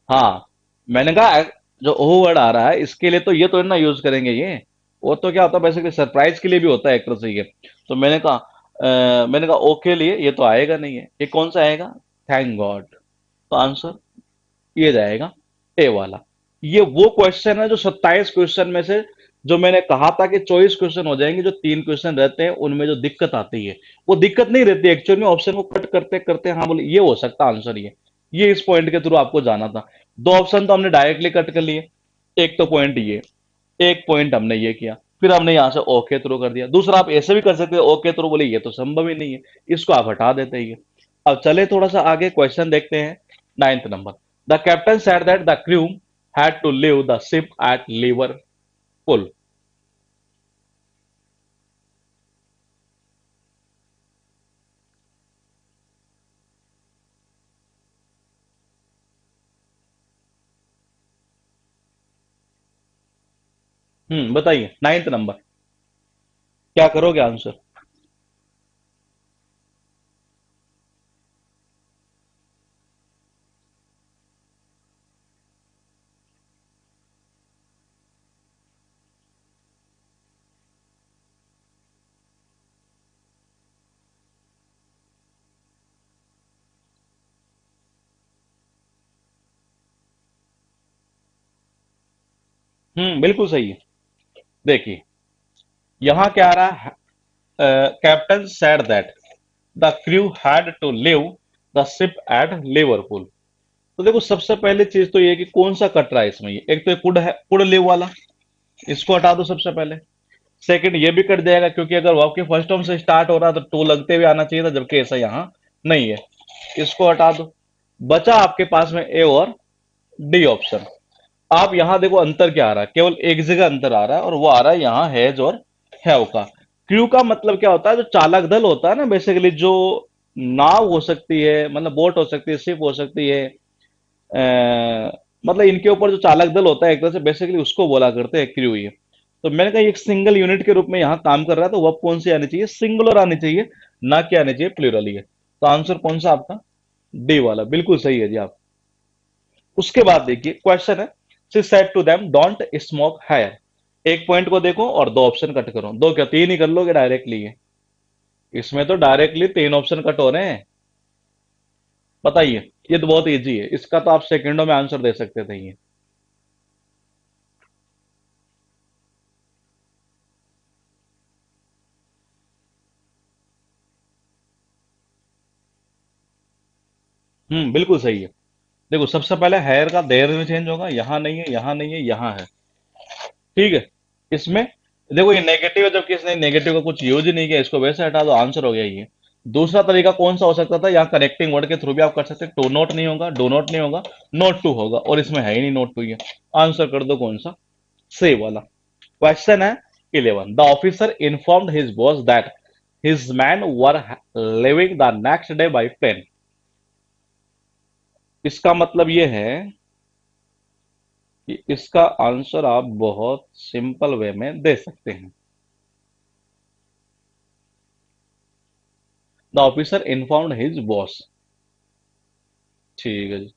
हाँ, मैंने कहा जो ओह वर्ड आ रहा है इसके लिए तो ये तो ना यूज करेंगे ये। वो तो क्या होता है बेसिकली सरप्राइज के लिए भी होता है एक तरह से ये। तो मैंने कहा ओ के लिए ये तो आएगा नहीं है, ये कौन सा आएगा? Thank God. तो आंसर ये जाएगा ए वाला। ये वो क्वेश्चन है जो 27 क्वेश्चन में से, जो मैंने कहा था कि 24 क्वेश्चन हो जाएंगे, जो 3 क्वेश्चन रहते हैं उनमें जो दिक्कत आती है वो दिक्कत नहीं रहती एक्चुअल में, ऑप्शन को कट करते करते हाँ बोले ये हो सकता आंसर ये इस पॉइंट के थ्रू आपको जाना था। दो ऑप्शन तो हमने डायरेक्टली कट कर लिए, एक तो पॉइंट ये, एक पॉइंट हमने ये किया, फिर हमने यहां से ओ के थ्रू कर दिया। दूसरा आप ऐसे भी कर सकते हो, ओ के थ्रू बोले ये तो संभव ही नहीं है, इसको आप हटा देते ही। अब चले थोड़ा सा आगे क्वेश्चन देखते हैं। 9th number, the captain said that the crew had to leave the ship at Liverpool. बताइए 9th नंबर, क्या करोगे आंसर? बिल्कुल सही है। देखिए यहां क्या आ रहा है, captain said that the crew had to leave the ship at Liverpool. तो देखो सबसे पहले चीज तो ये कि कौन सा कट रहा है इसमें, ये एक तो कुड है, कुड लिव वाला, इसको हटा दो सबसे पहले। सेकंड ये भी कट जाएगा, क्योंकि अगर वर्ब के फर्स्ट टर्म से स्टार्ट हो रहा है तो टू लगते हुए आना चाहिए था, जबकि ऐसा यहां नहीं है, इसको हटा दो। बचा आपके पास में ए और डी ऑप्शन। आप यहां देखो अंतर क्या आ रहा है, केवल एक जगह अंतर आ रहा है, और वो आ रहा है यहां हैज और हैव का। क्रू का मतलब क्या होता है? जो चालक दल होता है ना बेसिकली, जो नाव हो सकती है, मतलब बोट हो सकती है, शिप हो सकती है, मतलब इनके ऊपर जो चालक दल होता है एक तरह से बेसिकली उसको बोला करते हैं क्रू ये। तो मैंने कहा एक सिंगल यूनिट के रूप में यहां काम कर रहा है, तो वर्ब कौन सी आनी चाहिए? सिंगुलर आनी चाहिए, ना कि आनी चाहिए प्लूरल ये। तो आंसर कौन सा आपका? डी वाला बिल्कुल सही है जी आप। उसके बाद देखिए क्वेश्चन है, she said to them don't smoke here. एक पॉइंट को देखो और दो ऑप्शन कट करो, दो क्या तीन ही कर लोगे डायरेक्टली ये। इसमें तो डायरेक्टली तीन ऑप्शन कट हो रहे हैं। बताइए। ये तो बहुत इजी है, इसका तो आप सेकंडों में आंसर दे सकते थे ये। बिल्कुल सही है। देखो, सबसे पहले हेयर का देयर में चेंज होगा, यहाँ नहीं है, यहाँ नहीं है, यहाँ है। ठीक है। इसमें देखो, ये नेगेटिव है, जबकि इसने नेगेटिव का कुछ यूज ही नहीं किया, इसको वैसे हटा दो, आंसर हो गया ये। दूसरा तरीका कौन सा हो सकता था, यहाँ कनेक्टिंग वर्ड के थ्रू भी आप कर सकते, टू नोट नहीं होगा, डो नोट नहीं होगा, नोट टू होगा, और इसमें है ही नहीं नोट टू ये। आंसर कर दो कौन सा, सी वाला। क्वेश्चन है 11, the officer informed his boss that his man were leaving the next day by plane. इसका मतलब ये है कि इसका आंसर आप बहुत सिंपल वे में दे सकते हैं। The officer informed his boss. ठीक है जी।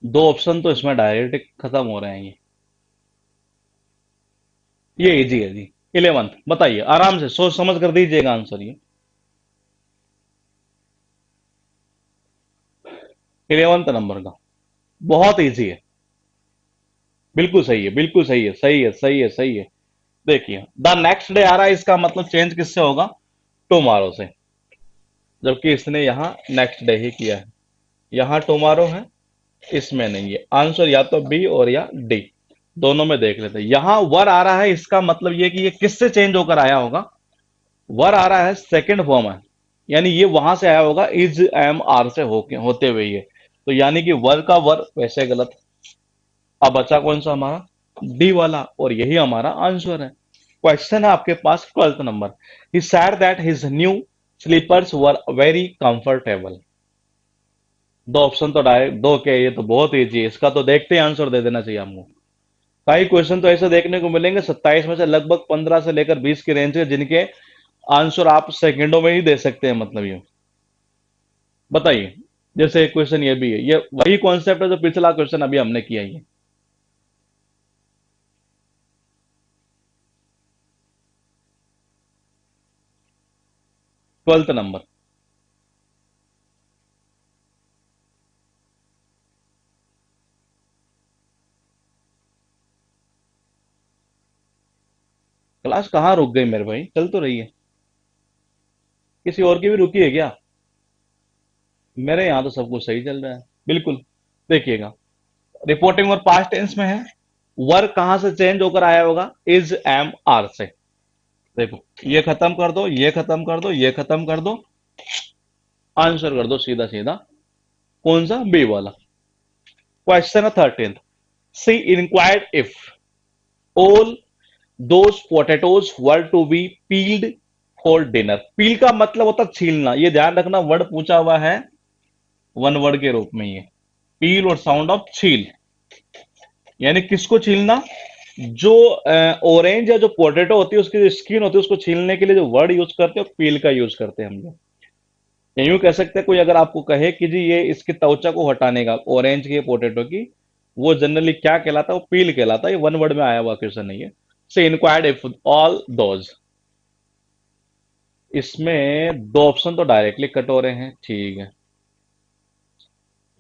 दो ऑप्शन तो इसमें डायरेक्ट खत्म हो रहे हैं ये इजी है जी। 11th, बताइए, आराम से सोच समझ कर दीजिएगा आंसर ये। 11th नंबर का, बहुत इजी है। बिल्कुल सही है, बिल्कुल सही है, सही है, सही है, सही है। देखिए, द नेक्स्ट डे आ रहा है, इसका मतलब चेंज किससे होगा, टुमारो से। जबकि इसने यहां नेक्स्ट डे ही किया है, यहां टुमारो है, इसमें नहीं है। आंसर या तो बी और या डी, दोनों में देख लेते हैं। यहां वर आ रहा है, इसका मतलब ये कि ये किससे चेंज होकर आया होगा। वर आ रहा है, सेकंड फॉर्म है, यानी ये वहां से आया होगा, इज एम आर से होते हुए ये। तो यानी कि वर का वर वैसे गलत। अब बचा कौन सा हमारा, डी वाला, और यही हमारा आंसर है। क्वेश्चन है आपके पास 12th number, he said that his new slippers were very comfortable. दो ऑप्शन तो डायरेक्ट दो के, ये तो बहुत इजी है, इसका तो देखते ही आंसर दे देना चाहिए हमको। कई क्वेश्चन तो ऐसे देखने को मिलेंगे 27 में से लगभग 15 से लेकर 20 की रेंज के, जिनके आंसर आप सेकंडों में ही दे सकते हैं, मतलब ये। बताइए। जैसे एक क्वेश्चन ये भी है, ये वही कॉन्सेप्ट है जो पिछला क्वेश्चन अभी हमने किया ये। 12th number. क्लास कहाँ रुक गई मेरे भाई, चल तो रही है। किसी और की भी रुकी है क्या। मेरे यहाँ तो सब कुछ सही चल रहा है, बिल्कुल। देखिएगा, रिपोर्टिंग और पास्ट टेंस में है, वर्क कहां से चेंज होकर आया होगा, इज एम आर से। देखो, ये खत्म कर दो, ये खत्म कर दो, ये खत्म कर दो, आंसर कर दो सीधा सीधा, कौन सा, बी वाला। क्वेश्चन है 13th, she inquired if all those potatoes were to be peeled for dinner. Peel का मतलब होता है छीलना, ये ध्यान रखना, वर्ड पूछा हुआ है वन वर्ड के रूप में ये। पील और साउंड ऑफ छील, यानी किसको छीलना, जो ऑरेंज या जो पोटैटो होती है उसकी जो स्किन होती है उसको छीलने के लिए जो वर्ड यूज करते हैं, पील का यूज करते हैं हम लोग। या यूं कह सकते हैं, कोई अगर आपको कहे कि जी ये इसकी त्वचा को हटाने का, ऑरेंज की पोटैटो की, वो जनरली क्या कहलाता है, वो पील कहलाता है। ये वन वर्ड में आया हुआ क्वेश्चन नहीं है। से इंक्वायर्ड इफ ऑल दोज, इसमें दो ऑप्शन तो डायरेक्टली कट हो रहे हैं। ठीक है,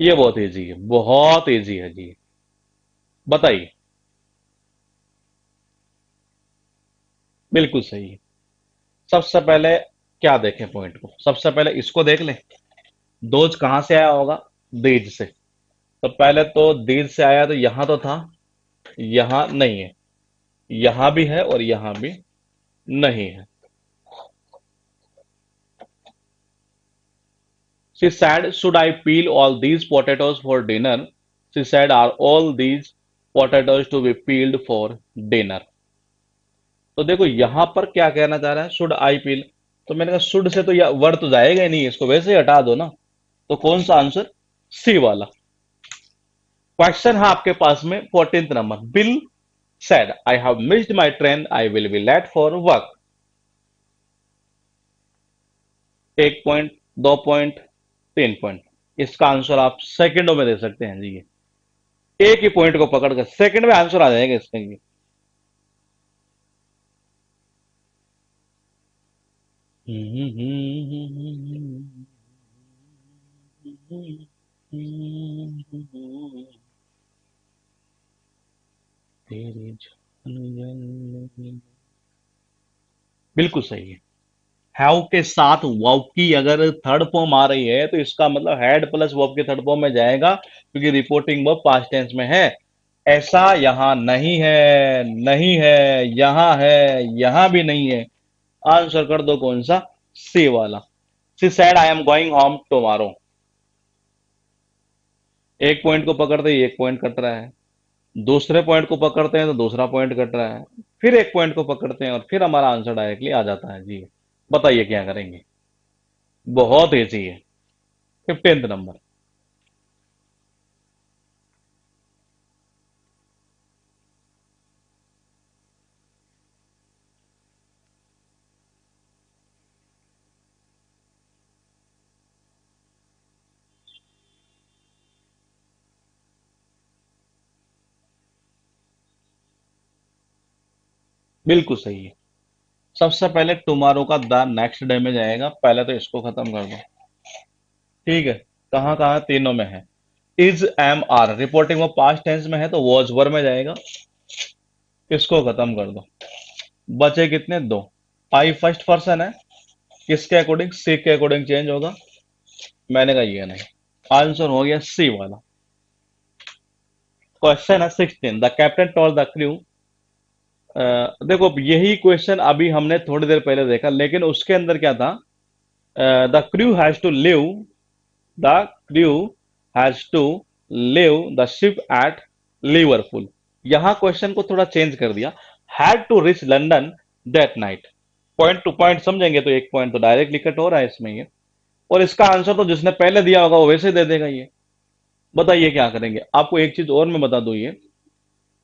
ये बहुत इजी है, बहुत इजी है जी। बताइए। बिल्कुल सही है। सबसे पहले क्या देखें पॉइंट को, सबसे पहले इसको देख लें, दोज कहां से आया होगा, दीज से। तो पहले तो दीज से आया, तो यहां तो था, यहां नहीं है, यहां भी है और यहां भी नहीं है। She said, should I peel all these potatoes for dinner? She said, are all these potatoes to be peeled for dinner? तो देखो यहां पर क्या कहना चाह रहा है, शुड आई पील। तो मैंने कहा शुड से तो यह वर्ड तो जाएगा ही नहीं, इसको वैसे ही हटा दो ना। तो कौन सा आंसर, सी वाला। क्वेश्चन है आपके पास में 14th number. Bill said I have missed my train, I will be late for work. 1 point, 2 point, 3 point. इसका आंसर आप सेकंडों में दे सकते हैं जी। एक ही पॉइंट को पकड़ कर सेकंड में आंसर आ जाएगा इसका ये। तेरी जान, बिल्कुल सही है। हैव के साथ वर्ब की अगर थर्ड फॉर्म आ रही है तो इसका मतलब हैड प्लस वर्ब के थर्ड फॉर्म में जाएगा, क्योंकि रिपोर्टिंग वर्ब पास्ट टेंस में है। ऐसा यहां नहीं है, नहीं है, यहां है, यहां भी नहीं है। आंसर कर दो कौन सा? सी वाला। She said I am going home tomorrow. एक पॉइंट को पकड़ते ही एक पॉइंट कट रहा है, दूसरे पॉइंट को पकड़ते हैं तो दूसरा पॉइंट कट रहा है, फिर एक पॉइंट को पकड़ते हैं और फिर हमारा आंसर डायरेक्टली आ जाता है जी। बताइए क्या करेंगे? बहुत ईजी है। 15th number. बिल्कुल सही है। सबसे पहले टुमारो का द नेक्स्ट डे में जाएगा, पहले तो इसको खत्म कर दो। ठीक है। कहाँ कहाँ? तीनों में है। इज एम आर रिपोर्टिंग में पास्ट टेंस में है तो वॉज वर में जाएगा। इसको खत्म कर दो। बचे कितने? दो। आई फर्स्ट पर्सन है, किसके अकॉर्डिंग? सी के अकॉर्डिंग चेंज होगा। मैंने कहा ये नहीं। आंसर हो गया सी वाला। क्वेश्चन है 16। The captain told the crew. देखो यही क्वेश्चन अभी हमने थोड़ी देर पहले देखा, लेकिन उसके अंदर क्या था? The crew has to leave, the crew has to leave the ship at Liverpool. यहां क्वेश्चन को थोड़ा चेंज कर दिया। Had to reach London that night. Point to point समझेंगे तो एक पॉइंट तो डायरेक्टली कट हो रहा है इसमें ये। और इसका आंसर तो जिसने पहले दिया होगा वो वैसे दे देगा ये। बताइए क्या करेंगे? आपको एक चीज और मैं बता दूं, ये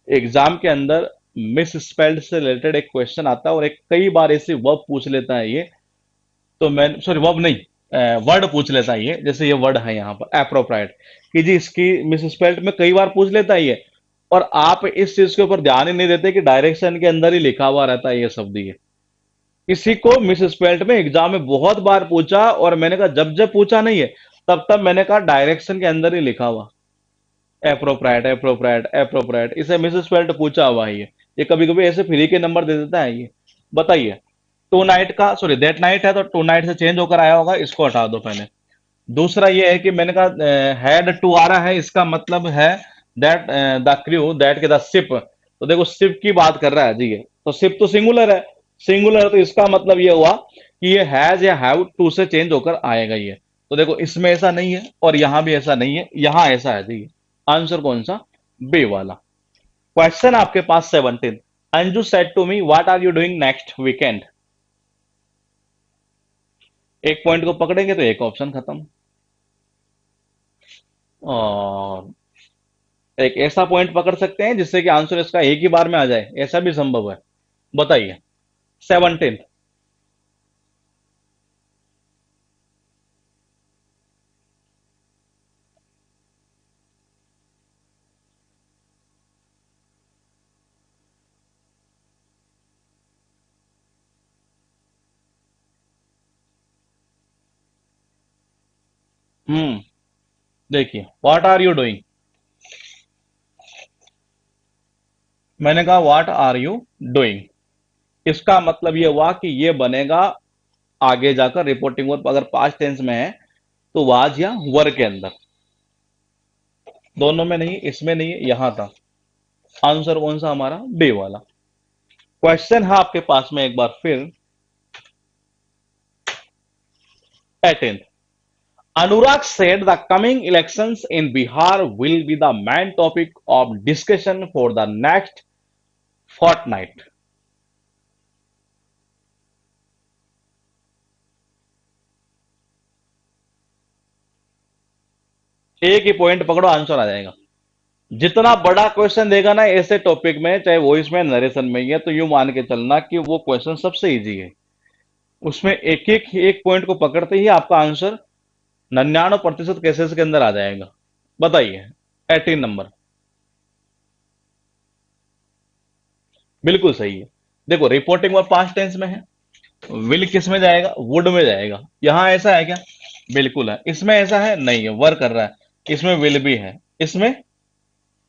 एग्जाम के अंदर मिस स्पेल्ड से रिलेटेड एक क्वेश्चन आता है और एक कई बार ऐसे वर्ब पूछ लेता है ये। तो मैं सॉरी, वर्ब नहीं, वर्ड पूछ लेता है ये। जैसे ये वर्ड है यहाँ पर एप्रोप्राइट, कि जी इसकी मिस स्पेल्ड में कई बार पूछ लेता है ये। और आप इस चीज के ऊपर ध्यान ही नहीं देते कि डायरेक्शन के अंदर ही लिखा हुआ रहता है ये शब्द ये। इसी को मिस स्पेल्ड में एग्जाम में बहुत बार पूछा और मैंने कहा जब जब पूछा नहीं है तब तब मैंने कहा डायरेक्शन के अंदर ही लिखा हुआ। एप्रोप्राइट, एप्रोप्राइट, एप्रोप्राइट, इसे मिसेस स्पेल्ट पूछा हुआ है ये कभी कभी ऐसे फ्री के नंबर दे देता है ये। बताइए। टू नाइट का सॉरी दैट नाइट है तो टू नाइट से चेंज होकर आया होगा, इसको हटा दो पहले। दूसरा ये है कि मैंने कहा हैड टू आ रहा है, इसका मतलब है दैट द क्रू दैट के द शिप। तो देखो शिप की बात कर रहा है जी ये, तो शिप तो सिंगुलर है। सिंगुलर है तो इसका मतलब ये हुआ कि ये हैज या हैव टू से चेंज होकर आएगा ये। तो देखो इसमें ऐसा नहीं है और यहां भी ऐसा नहीं है, यहां ऐसा है जी। आंसर कौन सा? बी वाला। क्वेश्चन आपके पास 17। Anju said to me what are you doing next weekend. एक पॉइंट को पकड़ेंगे तो एक ऑप्शन खत्म। और एक ऐसा पॉइंट पकड़ सकते हैं जिससे कि आंसर इसका एक ही बार में आ जाए, ऐसा भी संभव है। बताइए। 17। देखिए व्हाट आर यू डूइंग। मैंने कहा व्हाट आर यू डूइंग। इसका मतलब ये हुआ कि ये बनेगा आगे जाकर रिपोर्टिंग वर्ब, अगर पास्ट टेंस में है तो वाज या वर के अंदर। दोनों में नहीं, इसमें नहीं है, यहां था। आंसर कौन सा हमारा? बी वाला। क्वेश्चन है आपके पास में एक बार फिर। 18th। Anurag said the coming elections in Bihar will be the main topic of discussion for the next fortnight. एक ही पॉइंट पकड़ो, आंसर आ जाएगा। जितना बड़ा क्वेश्चन देगा ना ऐसे टॉपिक में, चाहे वॉइस में नरेशन में ही है, तो यूं मान के चलना कि वो क्वेश्चन सबसे इजी है। उसमें एक पॉइंट को पकड़ते ही आपका आंसर 99% केसेस के अंदर आ जाएगा। बताइए। 18 नंबर। बिल्कुल सही है। देखो, रिपोर्टिंग और पास्ट टेंस में है। विल किस में जाएगा? वुड में जाएगा। यहां ऐसा है क्या? बिल्कुल है। इसमें ऐसा है? नहीं है, वर कर रहा है। इसमें विल भी है। इसमें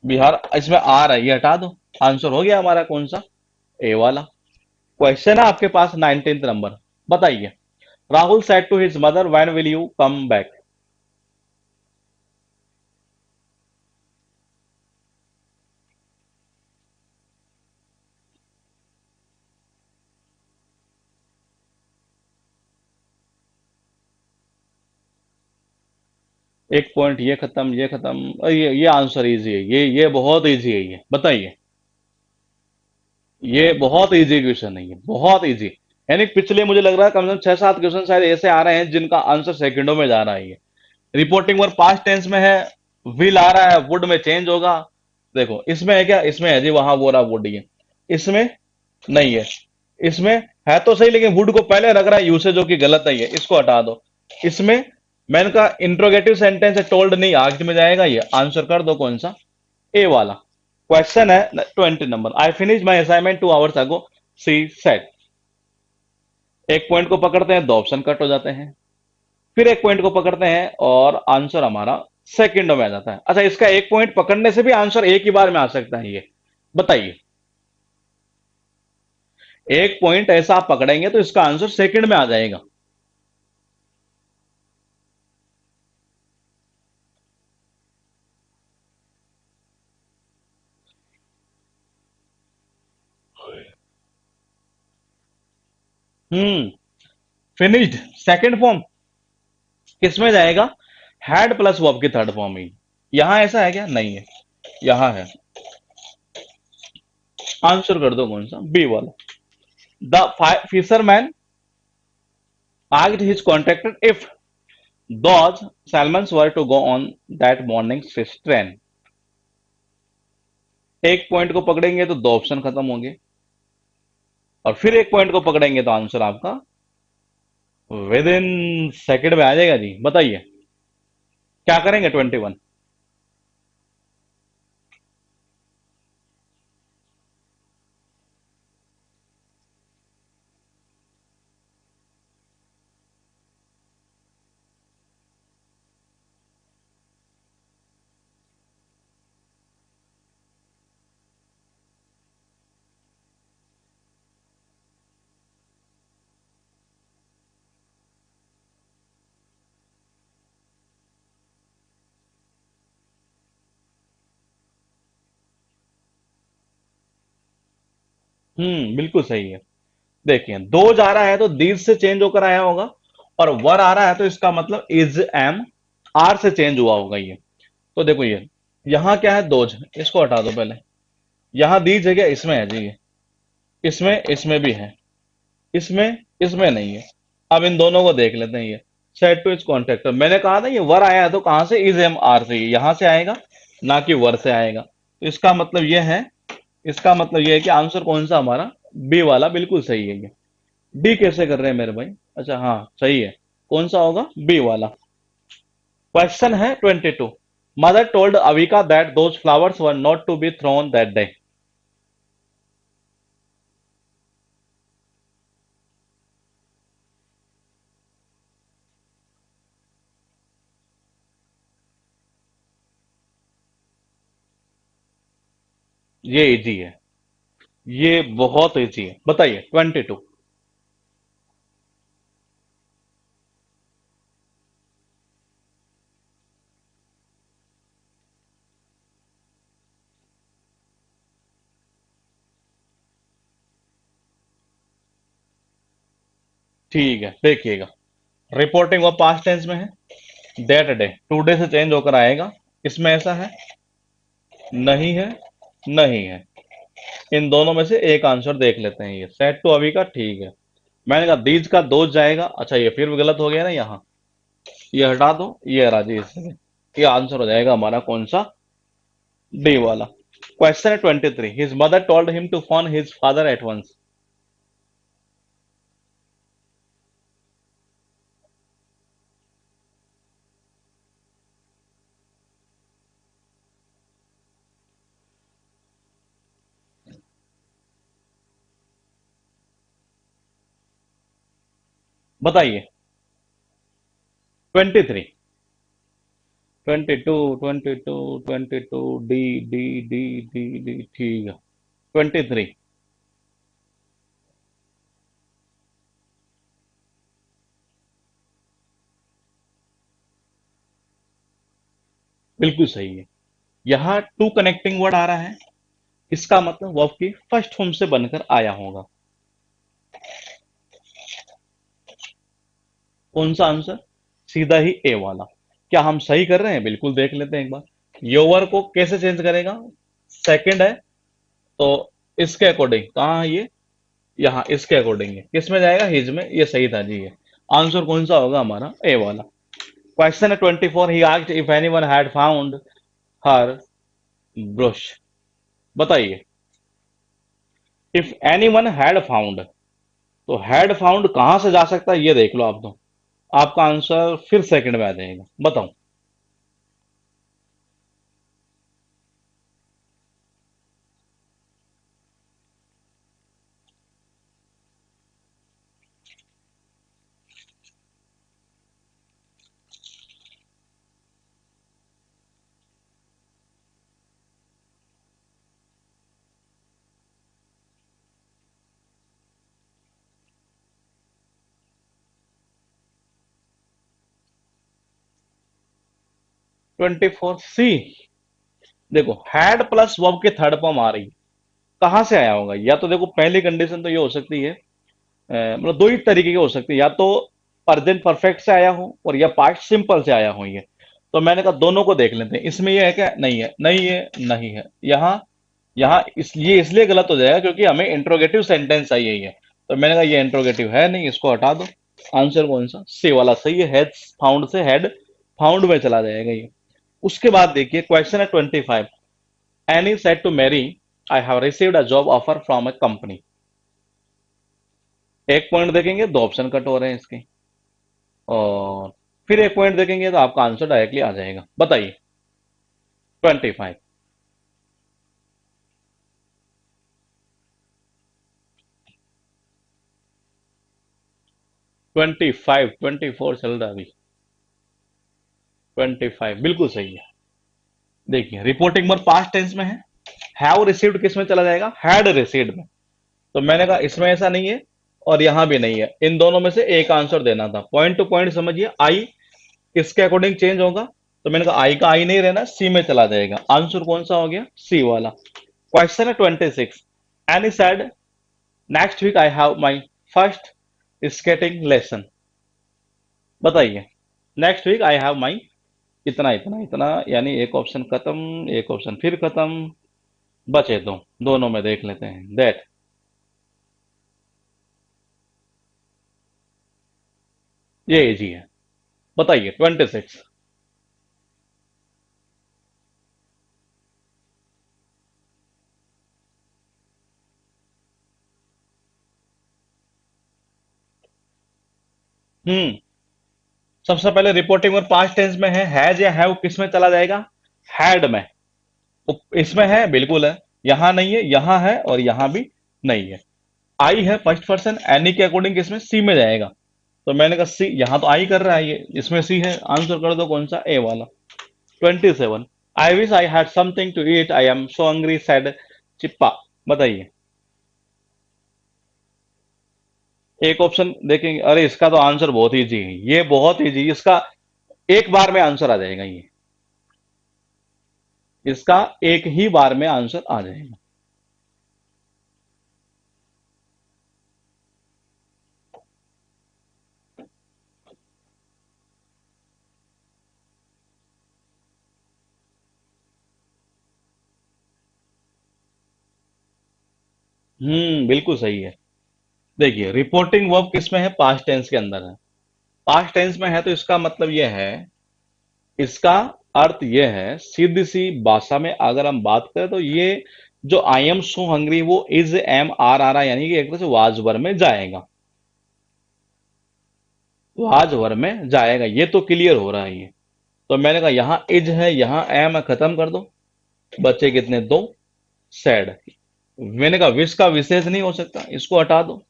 बिहार, इसमें आ रहा है, ये हटा दो। आंसर हो गया हमारा कौन सा? ए वाला। क्वेश्चन है आपके पास 19 नंबर। बताइए। Rahul said to his mother, when will you come back? एक पॉइंट, ये खत्म, ये खत्म। ये आंसर इजी है, ये बहुत इजी है। ये बताइए। ये बहुत इजी क्वेश्चन है, ये बहुत इजी। यानी पिछले मुझे लग रहा है कम से कम 6-7 क्वेश्चन शायद ऐसे आ रहे हैं जिनका आंसर सेकंडों में जा रहा है। ये रिपोर्टिंग और पास्ट टेंस में है। विल आ रहा है, वुड में चेंज होगा। देखो, इसमें है क्या? इसमें है जी, वहां वो रहा वुड। ये इसमें नहीं है। इसमें है तो सही, लेकिन वुड को पहले रख रहा है यूसेज, जो कि गलत है। ये इसको हटा दो। इसमें मैंने कहा इंट्रोगेटिव सेंटेंस है, टोल्ड नहीं, आगे में जाएगा। ये आंसर कर दो कौन सा? ए वाला। क्वेश्चन है 20 नंबर। I finish my assignment 2 hours ago, C set. एक पॉइंट को पकड़ते हैं, दो ऑप्शन कट हो जाते हैं। फिर एक पॉइंट को पकड़ते हैं और आंसर हमारा सेकंडों में आ जाता है। अच्छा, इसका एक पॉइंट पकड़ने से भी आंसर एक ही बार में आ सकता है। ये बताइए। एक पॉइंट ऐसा आप पकड़ेंगे तो इसका आंसर सेकंड में आ जाएगा। हम्म। फिनिश्ड सेकंड फॉर्म किसमें जाएगा? हैड प्लस वर्ब की थर्ड फॉर्म ही। यहां ऐसा है क्या? नहीं है। यहां है। आंसर कर दो कौन सा? बी वाला। The fisherman asked his contractor if those salmons were to go on that morning's fish train। एक पॉइंट को पकड़ेंगे तो दो ऑप्शन खत्म होंगे, और फिर एक पॉइंट को पकड़ेंगे तो आंसर आपका विद इन सेकेंड में आ जाएगा जी। बताइए। क्या करेंगे? 21। बिल्कुल सही है। देखिए, दो जा रहा है तो दीज से चेंज होकर आया होगा, और वर आ रहा है तो इसका मतलब इज एम आर से चेंज हुआ होगा ये। तो देखो, ये यहां क्या है? दोज, इसको हटा दो पहले। यहां दी जगह इसमें है जी। ये इसमें, इसमें भी है। इसमें, इसमें नहीं है। अब इन दोनों को देख लेते हैं। ये सेट टू इज कॉन्ट्रैक्टर, मैंने कहा था ये वर आया है तो कहां से? इज एम आर से, यहां से आएगा, ना कि वर से आएगा। तो इसका मतलब ये है, इसका मतलब ये है कि आंसर कौन सा हमारा? बी वाला बिल्कुल सही है। ये डी कैसे कर रहे हैं मेरे भाई? अच्छा, हाँ सही है। कौन सा होगा? बी वाला। क्वेश्चन है 22। Mother told Avika that those flowers were not to be thrown that day. ये इजी है। ये बहुत इजी है। बताइए। 22। ठीक है, देखिएगा। रिपोर्टिंग और पास्ट टेंस में है। दैट डे, टू डे से चेंज होकर आएगा। इसमें ऐसा है? नहीं है, नहीं है। इन दोनों में से एक आंसर देख लेते हैं। ये सेट टू अभी का ठीक है। मैंने कहा दीज का दोज जाएगा। अच्छा, ये फिर भी गलत हो गया ना यहाँ। ये हटा दो, ये राजी इससे। ये आंसर हो जाएगा हमारा कौन सा? डी वाला। क्वेश्चन है 23, his mother told him to phone his father at once. बताइए। 23। 22, 22, 22, D D D D D, ठीक है। 23। बिल्कुल सही है। यहाँ टू कनेक्टिंग वर्ड आ रहा है, इसका मतलब वर्ब की फर्स्ट फॉर्म से बनकर आया होगा। कौन सा आंसर? सीधा ही ए वाला। क्या हम सही कर रहे हैं? बिल्कुल देख लेते हैं एक बार। योवर को कैसे चेंज करेगा? सेकंड है, तो इसके अकॉर्डिंग कहाँ है ये? यहाँ इसके अकॉर्डिंग है, किस में जाएगा? हिज में। ये सही था जी। ये आंसर कौन सा होगा हमारा? ए वाला। क्वेश्चन है 24, he asked if anyone had found her brush. बताइए। इफ एनीवन हैड फाउंड, तो हैड फाउंड कहां से जा सकता है ये देख लो आप तो। आपका आंसर फिर सेकंड में आ जाएगा। बताओ। 24 सी। देखो, हैड प्लस वर्ब के थर्ड फॉर्म आ रही, कहां से आया होगा? या तो देखो, पहली कंडीशन तो ये हो सकती है, मतलब दो ही तरीके की हो सकती है, या तो प्रेजेंट परफेक्ट से आया हो और या पास्ट सिंपल से आया हो ये। तो मैंने कहा दोनों को देख लेते हैं। इसमें ये है क्या? नहीं है, नहीं है, नहीं है। यहाँ यहाँ इसलिए इसलिए गलत हो जाएगा क्योंकि हमें इंट्रोगेटिव सेंटेंस चाहिए ही है। तो मैंने कहा ये इंट्रोगेटिव है नहीं, इसको हटा दो। आंसर कौन सा? सी वाला सही है। हैड फाउंड से हैड फाउंड में चला जाएगा ये। उसके बाद देखिए, क्वेश्चन है 25, Annie said to Mary I have received a job offer from a company. एक पॉइंट देखेंगे, दो ऑप्शन कट हो रहे हैं इसके, और फिर एक पॉइंट देखेंगे तो आपका आंसर डायरेक्टली आ जाएगा। बताइए। 25। 25, 24 चल रहा है अभी। 25 बिल्कुल सही है। देखिए, रिपोर्टिंग पर पास्ट टेंस में है। हैव रिसीव्ड किस में चला जाएगा? हैड रिसीव्ड में। तो मैंने कहा इसमें ऐसा नहीं है और यहां भी नहीं है, इन दोनों में से एक आंसर देना था। पॉइंट टू पॉइंट समझिए। आई किसके अकॉर्डिंग चेंज होगा? तो मैंने कहा आई का आई नहीं रहना, सी में चला जाएगा। आंसर कौन सा हो गया? सी वाला। क्वेश्चन है 26, Annie said next week I have my first skating lesson. बताइए। Next week I have my इतना इतना इतना, यानी एक ऑप्शन खत्म, एक ऑप्शन फिर खत्म, बचे दो। दोनों में देख लेते हैं। दैट, ये इजी है। बताइए। 26। हम्म सबसे पहले रिपोर्टिंग और पास्ट टेंस में है। हैज या हैव किस में चला जाएगा? हैड में। इसमें है, बिल्कुल है। यहां नहीं है, यहां है, और यहां भी नहीं है। आई है फर्स्ट पर्सन, एनी के अकॉर्डिंग किसमें? सी में जाएगा। तो मैंने कहा सी, यहां तो आई कर रहा है ये, इसमें सी है। आंसर कर दो कौन सा? ए वाला। 27, I wish I had something to eat I am so hungry said Chippa. बताइए। एक ऑप्शन देखेंगे, अरे इसका तो आंसर बहुत इजी है, ये बहुत इजी, इसका एक बार में आंसर आ जाएगा ये। इसका एक ही बार में आंसर आ जाएगा। बिल्कुल सही है। देखिए, रिपोर्टिंग वर्ब किस में है? पास्ट टेंस के अंदर है। पास्ट टेंस में है तो इसका मतलब यह है, इसका अर्थ ये है, सीधी सी भाषा में अगर हम बात करें तो ये जो आई एम सो हंग्री वो इज एम आर आ रहा है, यानी कि एक तरह से वाजवर में जाएगा, वाजवर में जाएगा, ये तो क्लियर हो रहा है ये। तो मैंने कहा यहाँ इज है, यहाँ एम है, खत्म कर दो, बच्चे कितने, दो। सैड, मैंने कहा विश का विशेष नहीं हो सकता, इसको हटा दो,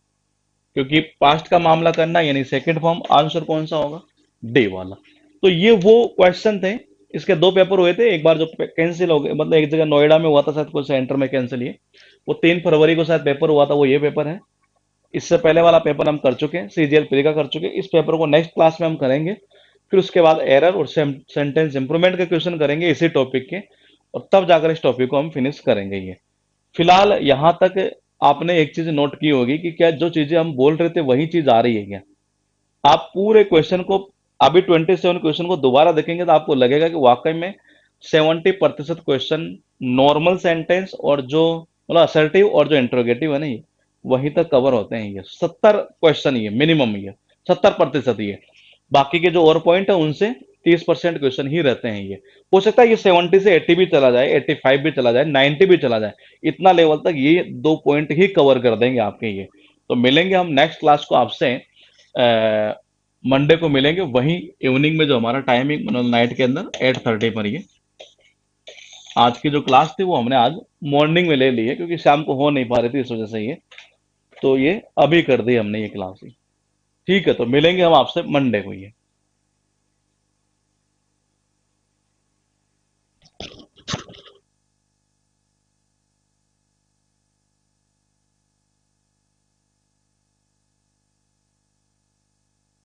क्योंकि पास्ट का मामला करना है, यानी सेकंड फॉर्म, आंसर कौन सा होगा, डी वाला। तो ये वो क्वेश्चन थे, इसके दो पेपर हुए थे, एक बार जो कैंसिल हो गए, मतलब एक जगह नोएडा में हुआ था शायद, कुछ सेंटर में कैंसिल, ये वो 3 फरवरी को शायद पेपर हुआ था, वो ये पेपर है। इससे पहले वाला पेपर हम कर चुके हैं, सीजीएल प्री का कर चुके हैं, इस पेपर को नेक्स्ट क्लास में हम करेंगे। फिर उसके बाद एरर और सेंटेंस इंप्रूवमेंट के क्वेश्चन करेंगे इसी टॉपिक के, और तब जाकर इस टॉपिक को हम फिनिश करेंगे ये। फिलहाल यहां तक आपने एक चीज नोट की होगी कि क्या जो चीजें हम बोल रहे थे वही चीज आ रही है क्या। आप पूरे क्वेश्चन को, अभी 27 क्वेश्चन को दोबारा देखेंगे तो आपको लगेगा कि वाकई में 70% क्वेश्चन नॉर्मल सेंटेंस और जो मतलब असर्टिव और जो इंट्रोगेटिव है ना, ये वहीं तक कवर होते हैं। ये 70 क्वेश्चन, ये मिनिमम, ये 70%, ये बाकी के जो और पॉइंट है उनसे 30% क्वेश्चन ही रहते हैं ये। हो सकता है ये 70 से 80 भी चला जाए, 85 भी चला जाए, 90 भी चला जाए, इतना लेवल तक ये 2 पॉइंट ही कवर कर देंगे आपके ये। तो मिलेंगे हम नेक्स्ट क्लास को आपसे, मंडे को मिलेंगे वहीं इवनिंग में, जो हमारा टाइमिंग मतलब नाइट के अंदर 8:30 पर। ये आज की जो क्लास थी वो हमने आज मॉर्निंग में ले ली है, क्योंकि शाम को हो नहीं पा रही थी, इस वजह से ये, तो ये अभी कर दी हमने ये क्लास ही। ठीक है, तो मिलेंगे हम आपसे मंडे को ये।